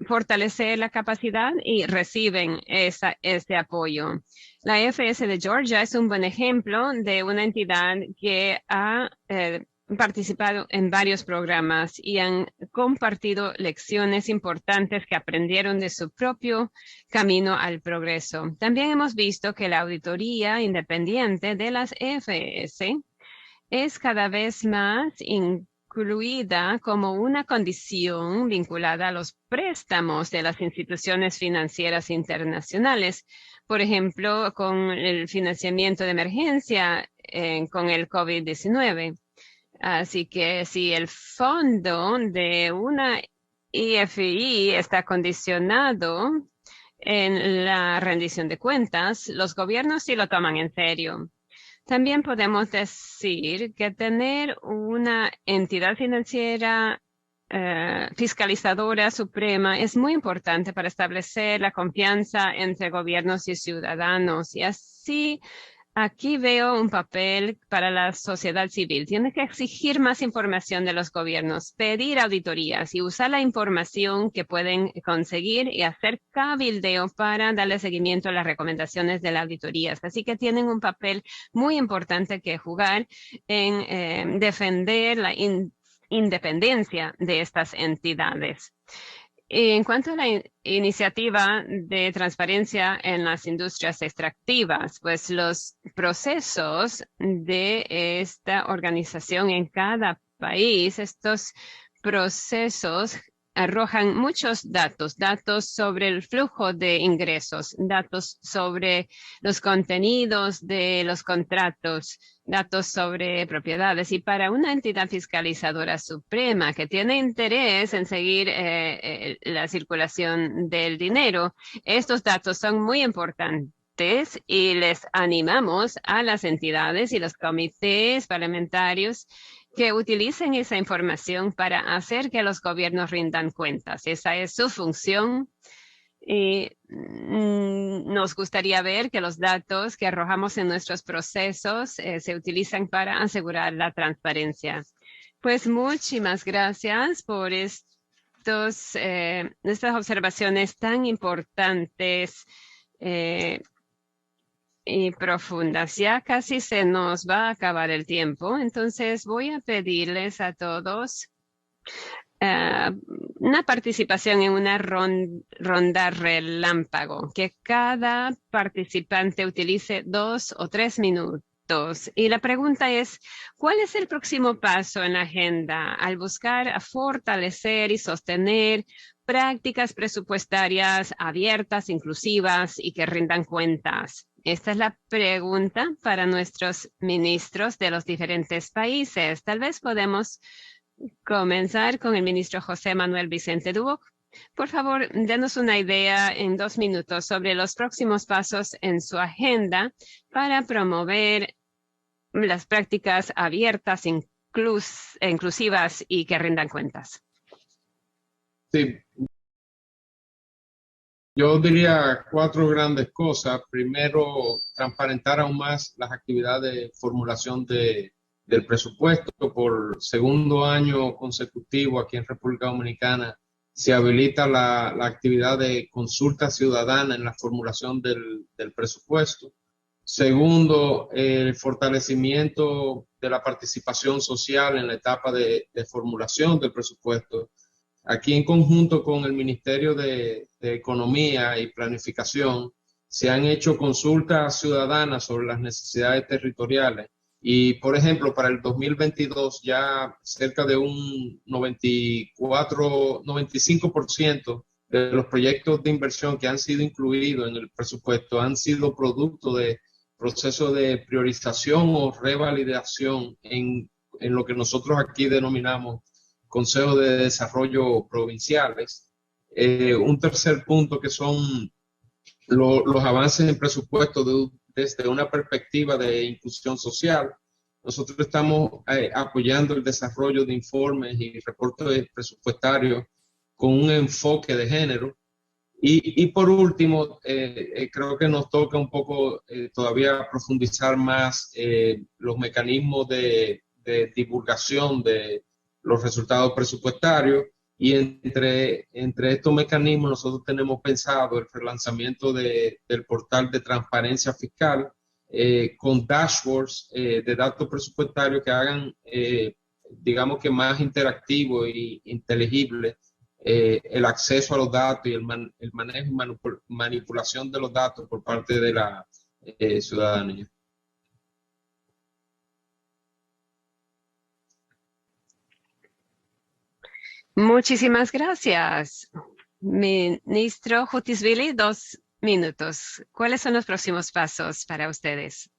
fortalecer la capacidad y reciben ese apoyo. La EFS de Georgia es un buen ejemplo de una entidad que ha participado en varios programas y han compartido lecciones importantes que aprendieron de su propio camino al progreso. También hemos visto que la auditoría independiente de las EFS es cada vez más incluida como una condición vinculada a los préstamos de las instituciones financieras internacionales. Por ejemplo, con el financiamiento de emergencia con el COVID-19. Así que si el fondo de una IFI está condicionado en la rendición de cuentas, los gobiernos sí lo toman en serio. También podemos decir que tener una entidad financiera fiscalizadora suprema es muy importante para establecer la confianza entre gobiernos y ciudadanos. Y así, aquí veo un papel para la sociedad civil. Tiene que exigir más información de los gobiernos, pedir auditorías y usar la información que pueden conseguir y hacer cabildeo para darle seguimiento a las recomendaciones de las auditorías. Así que tienen un papel muy importante que jugar en defender la independencia de estas entidades. En cuanto a la iniciativa de transparencia en las industrias extractivas, pues los procesos de esta organización en cada país, estos procesos arrojan muchos datos sobre el flujo de ingresos, datos sobre los contenidos de los contratos, datos sobre propiedades. Y para una entidad fiscalizadora suprema que tiene interés en seguir la circulación del dinero, estos datos son muy importantes y les animamos a las entidades y los comités parlamentarios que utilicen esa información para hacer que los gobiernos rindan cuentas. Esa es su función. Y nos gustaría ver que los datos que arrojamos en nuestros procesos se utilizan para asegurar la transparencia. Pues muchísimas gracias por estas observaciones tan importantes y profundas. Ya casi se nos va a acabar el tiempo, entonces voy a pedirles a todos una participación en una ronda relámpago, que cada participante utilice 2 o 3 minutos. Y la pregunta es, ¿cuál es el próximo paso en la agenda al buscar fortalecer y sostener prácticas presupuestarias abiertas, inclusivas y que rindan cuentas? Esta es la pregunta para nuestros ministros de los diferentes países. Tal vez podemos comenzar con el ministro José Manuel Vicente Duboc. Por favor, denos una idea en 2 minutos sobre los próximos pasos en su agenda para promover las prácticas abiertas, inclusivas y que rindan cuentas. Sí. Yo diría 4 grandes cosas. Primero, transparentar aún más las actividades de formulación del presupuesto. Por segundo año consecutivo aquí en República Dominicana se habilita la actividad de consulta ciudadana en la formulación del presupuesto. Segundo, el fortalecimiento de la participación social en la etapa de formulación del presupuesto. Aquí en conjunto con el Ministerio de Economía y Planificación se han hecho consultas ciudadanas sobre las necesidades territoriales Y, por ejemplo, para el 2022 ya cerca de un 95% de los proyectos de inversión que han sido incluidos en el presupuesto han sido producto de procesos de priorización o revalidación en lo que nosotros aquí denominamos consejos de desarrollo provinciales. Un tercer punto que son los avances en presupuesto desde una perspectiva de inclusión social. Nosotros estamos apoyando el desarrollo de informes y reportes presupuestarios con un enfoque de género. Y por último, creo que nos toca un poco todavía profundizar más los mecanismos de divulgación de los resultados presupuestarios. Y entre estos mecanismos nosotros tenemos pensado el relanzamiento del portal de transparencia fiscal con dashboards de datos presupuestarios que hagan, digamos que más interactivo e inteligible el acceso a los datos y el manejo y manipulación de los datos por parte de la ciudadanía. Muchísimas gracias. Ministro Hutisvili, 2 minutos. ¿Cuáles son los próximos pasos para ustedes?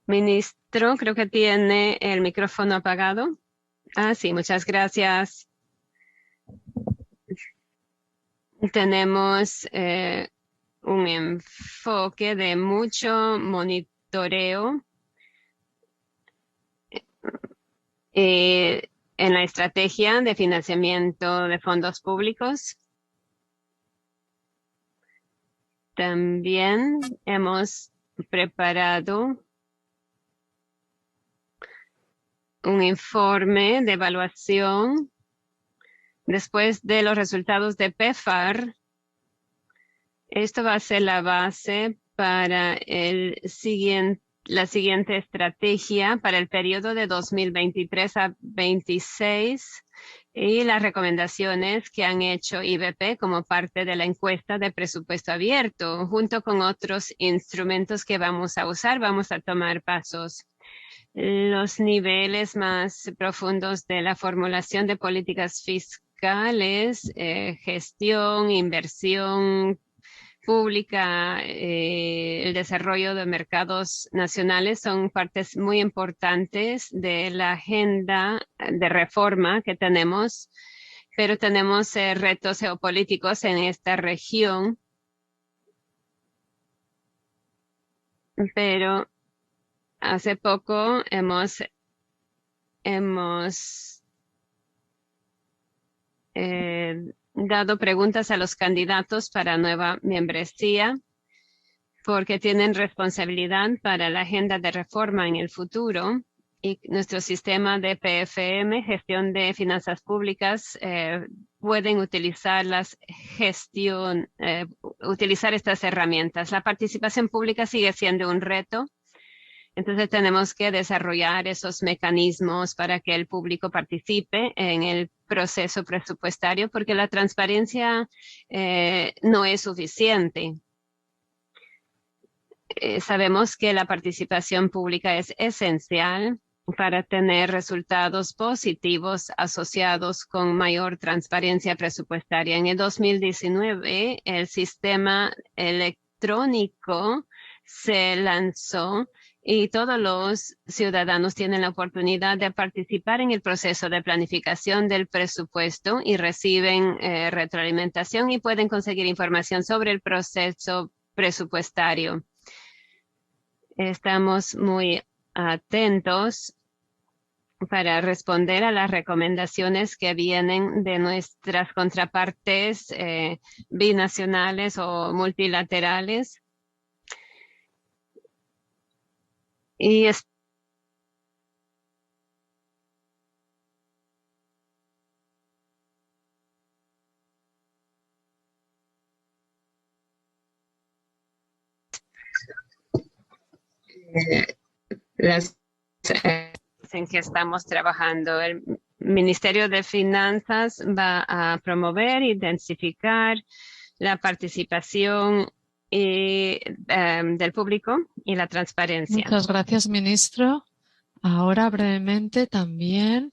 Ministro, creo que tiene el micrófono apagado. Sí, muchas gracias. Tenemos un enfoque de mucho monitoreo en la estrategia de financiamiento de fondos públicos. También hemos preparado un informe de evaluación después de los resultados de PEFAR. Esto va a ser la base para la siguiente estrategia para el periodo de 2023 a 2026 y las recomendaciones que han hecho IBP como parte de la encuesta de presupuesto abierto. Junto con otros instrumentos que vamos a usar, vamos a tomar pasos. Los niveles más profundos de la formulación de políticas fiscales, gestión, inversión pública, el desarrollo de mercados nacionales son partes muy importantes de la agenda de reforma que tenemos, pero tenemos retos geopolíticos en esta región. Pero hace poco hemos dado preguntas a los candidatos para nueva membresía porque tienen responsabilidad para la agenda de reforma en el futuro y nuestro sistema de PFM, gestión de finanzas públicas, pueden utilizar utilizar estas herramientas. La participación pública sigue siendo un reto. Entonces tenemos que desarrollar esos mecanismos para que el público participe en el proceso presupuestario, porque la transparencia no es suficiente. Sabemos que la participación pública es esencial para tener resultados positivos asociados con mayor transparencia presupuestaria. En el 2019, el sistema electrónico se lanzó y todos los ciudadanos tienen la oportunidad de participar en el proceso de planificación del presupuesto y reciben retroalimentación y pueden conseguir información sobre el proceso presupuestario. Estamos muy atentos para responder a las recomendaciones que vienen de nuestras contrapartes binacionales o multilaterales. Y las en que estamos trabajando. El Ministerio de Finanzas va a promover e intensificar la participación del público y la transparencia. Muchas gracias, ministro. Ahora, brevemente, también,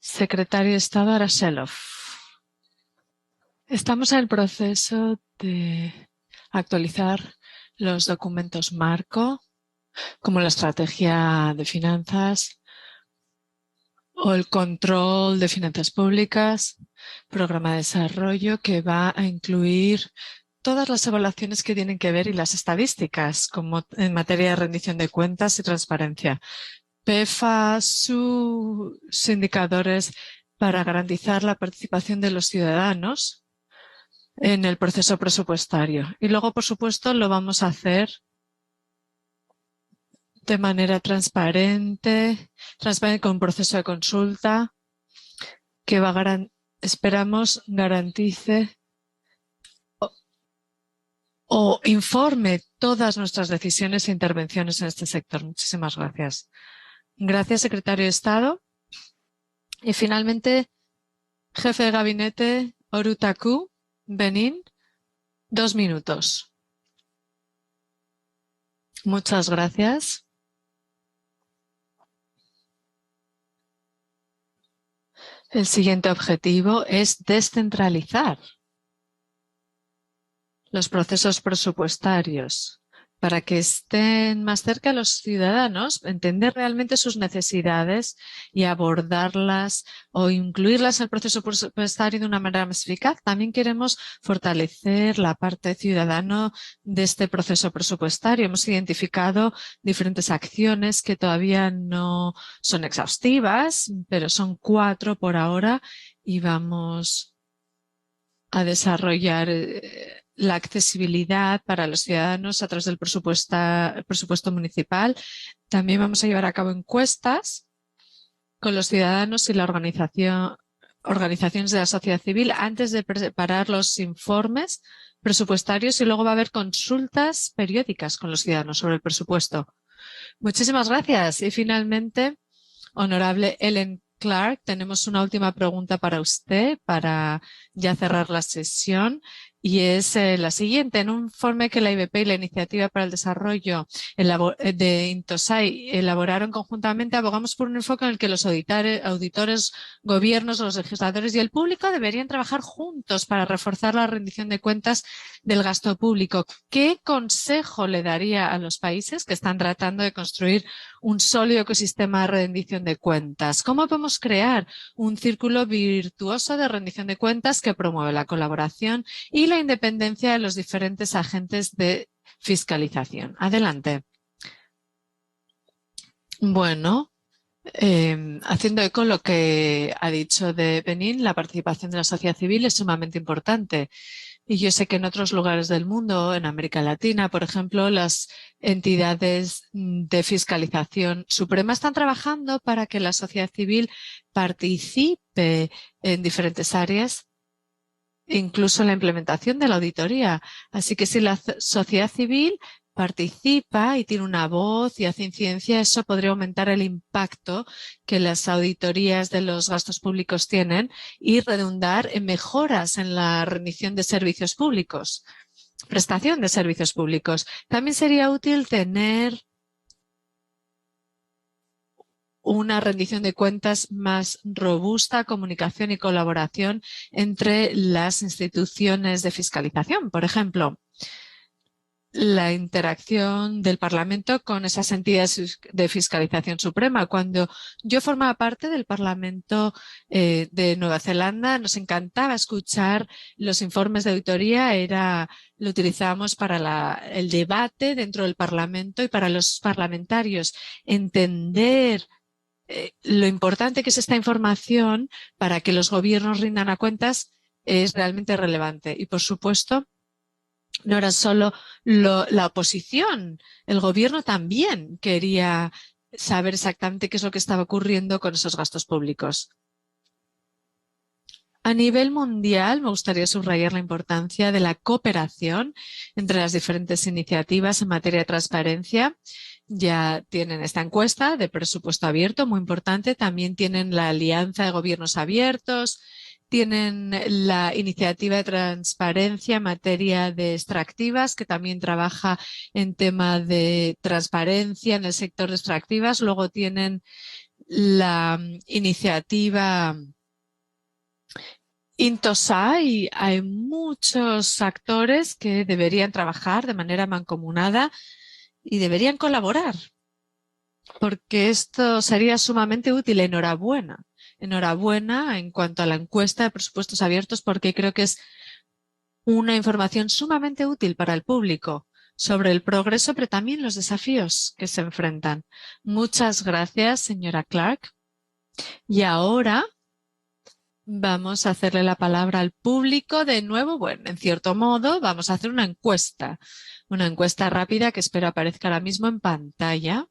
secretario de Estado Araselov. Estamos en el proceso de actualizar los documentos marco, como la estrategia de finanzas o el control de finanzas públicas, programa de desarrollo que va a incluir todas las evaluaciones que tienen que ver y las estadísticas como en materia de rendición de cuentas y transparencia. PEFA, sus indicadores para garantizar la participación de los ciudadanos en el proceso presupuestario. Y luego, por supuesto, lo vamos a hacer de manera transparente con un proceso de consulta que esperamos garantice o informe todas nuestras decisiones e intervenciones en este sector. Muchísimas gracias. Gracias, secretario de Estado. Y finalmente, jefe de gabinete Orutaku, Benín, 2 minutos. Muchas gracias. El siguiente objetivo es descentralizar los procesos presupuestarios para que estén más cerca de los ciudadanos, entender realmente sus necesidades y abordarlas o incluirlas en el proceso presupuestario de una manera más eficaz. También queremos fortalecer la parte ciudadana de este proceso presupuestario. Hemos identificado diferentes acciones que todavía no son exhaustivas, pero son 4 por ahora y vamos a desarrollar la accesibilidad para los ciudadanos a través del presupuesto municipal. También vamos a llevar a cabo encuestas con los ciudadanos y la organizaciones de la sociedad civil antes de preparar los informes presupuestarios y luego va a haber consultas periódicas con los ciudadanos sobre el presupuesto. Muchísimas gracias. Y finalmente, honorable Ellen Clark, tenemos una última pregunta para usted para ya cerrar la sesión. Y es la siguiente. En un informe que la IBP y la Iniciativa para el Desarrollo de Intosai elaboraron conjuntamente, abogamos por un enfoque en el que los auditores, gobiernos, los legisladores y el público deberían trabajar juntos para reforzar la rendición de cuentas del gasto público. ¿Qué consejo le daría a los países que están tratando de construir un sólido ecosistema de rendición de cuentas? ¿Cómo podemos crear un círculo virtuoso de rendición de cuentas que promueve la colaboración y la independencia de los diferentes agentes de fiscalización? Adelante. Bueno, haciendo eco lo que ha dicho de Benín, la participación de la sociedad civil es sumamente importante. Y yo sé que en otros lugares del mundo, en América Latina, por ejemplo, las entidades de fiscalización suprema están trabajando para que la sociedad civil participe en diferentes áreas, incluso en la implementación de la auditoría. Así que si la sociedad civil participa y tiene una voz y hace incidencia, eso podría aumentar el impacto que las auditorías de los gastos públicos tienen y redundar en mejoras en la rendición de servicios públicos, prestación de servicios públicos. También sería útil tener una rendición de cuentas más robusta, comunicación y colaboración entre las instituciones de fiscalización. Por ejemplo, la interacción del Parlamento con esas entidades de fiscalización suprema. Cuando yo formaba parte del Parlamento de Nueva Zelanda, nos encantaba escuchar los informes de auditoría. Lo utilizábamos para el debate dentro del Parlamento y para los parlamentarios entender lo importante que es esta información para que los gobiernos rindan a cuentas es realmente relevante. Y, por supuesto, no era solo la oposición, el gobierno también quería saber exactamente qué es lo que estaba ocurriendo con esos gastos públicos. A nivel mundial, me gustaría subrayar la importancia de la cooperación entre las diferentes iniciativas en materia de transparencia Ya tienen esta encuesta de presupuesto abierto, muy importante. También tienen la Alianza de Gobiernos Abiertos, tienen la iniciativa de transparencia en materia de extractivas, que también trabaja en tema de transparencia en el sector de extractivas. Luego tienen la iniciativa Intosai, y hay muchos actores que deberían trabajar de manera mancomunada y deberían colaborar, porque esto sería sumamente útil. Enhorabuena. Enhorabuena en cuanto a la encuesta de presupuestos abiertos, porque creo que es una información sumamente útil para el público sobre el progreso, pero también los desafíos que se enfrentan. Muchas gracias, señora Clark. Y ahora vamos a hacerle la palabra al público de nuevo. Bueno, en cierto modo, vamos a hacer una encuesta rápida que espero aparezca ahora mismo en pantalla.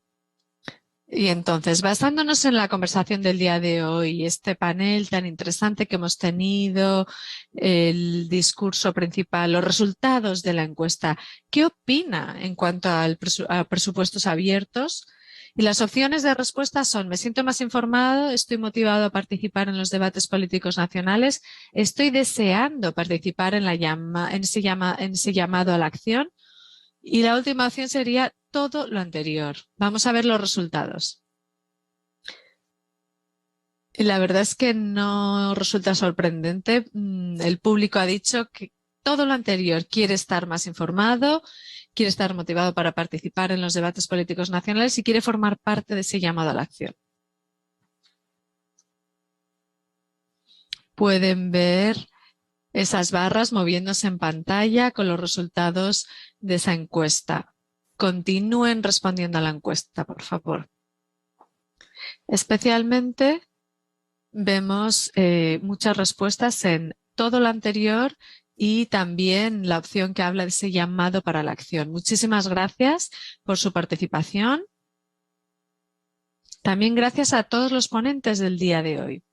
Y entonces, basándonos en la conversación del día de hoy, este panel tan interesante que hemos tenido, el discurso principal, los resultados de la encuesta, ¿qué opina en cuanto a presupuestos abiertos? Y las opciones de respuesta son: me siento más informado, estoy motivado a participar en los debates políticos nacionales, estoy deseando participar en ese llamado a la acción. Y la última opción sería todo lo anterior. Vamos a ver los resultados. Y la verdad es que no resulta sorprendente. El público ha dicho que todo lo anterior: quiere estar más informado, quiere estar motivado para participar en los debates políticos nacionales y quiere formar parte de ese llamado a la acción. Pueden ver esas barras moviéndose en pantalla con los resultados de esa encuesta. Continúen respondiendo a la encuesta, por favor. Especialmente vemos muchas respuestas en todo lo anterior y también la opción que habla de ese llamado para la acción. Muchísimas gracias por su participación. También gracias a todos los ponentes del día de hoy.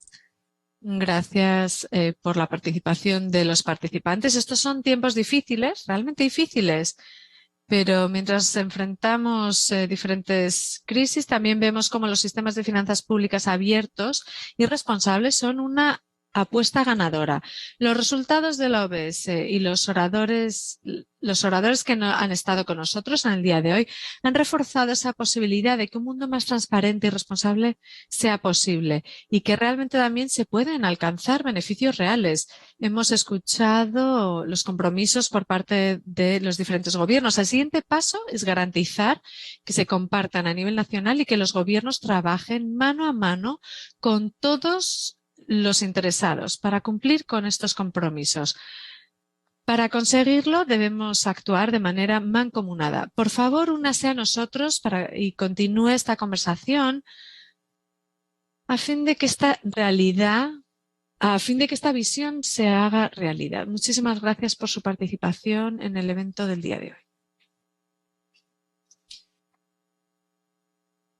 Gracias por la participación de los participantes. Estos son tiempos difíciles, realmente difíciles, pero mientras enfrentamos diferentes crisis, también vemos cómo los sistemas de finanzas públicas abiertos y responsables son una apuesta ganadora. Los resultados de la OBS y los oradores que han estado con nosotros en el día de hoy han reforzado esa posibilidad de que un mundo más transparente y responsable sea posible y que realmente también se pueden alcanzar beneficios reales. Hemos escuchado los compromisos por parte de los diferentes gobiernos. El siguiente paso es garantizar que se compartan a nivel nacional y que los gobiernos trabajen mano a mano con todos los interesados para cumplir con estos compromisos. Para conseguirlo debemos actuar de manera mancomunada. Por favor, únase a nosotros y continúe esta conversación a fin de que esta visión se haga realidad. Muchísimas gracias por su participación en el evento del día de hoy.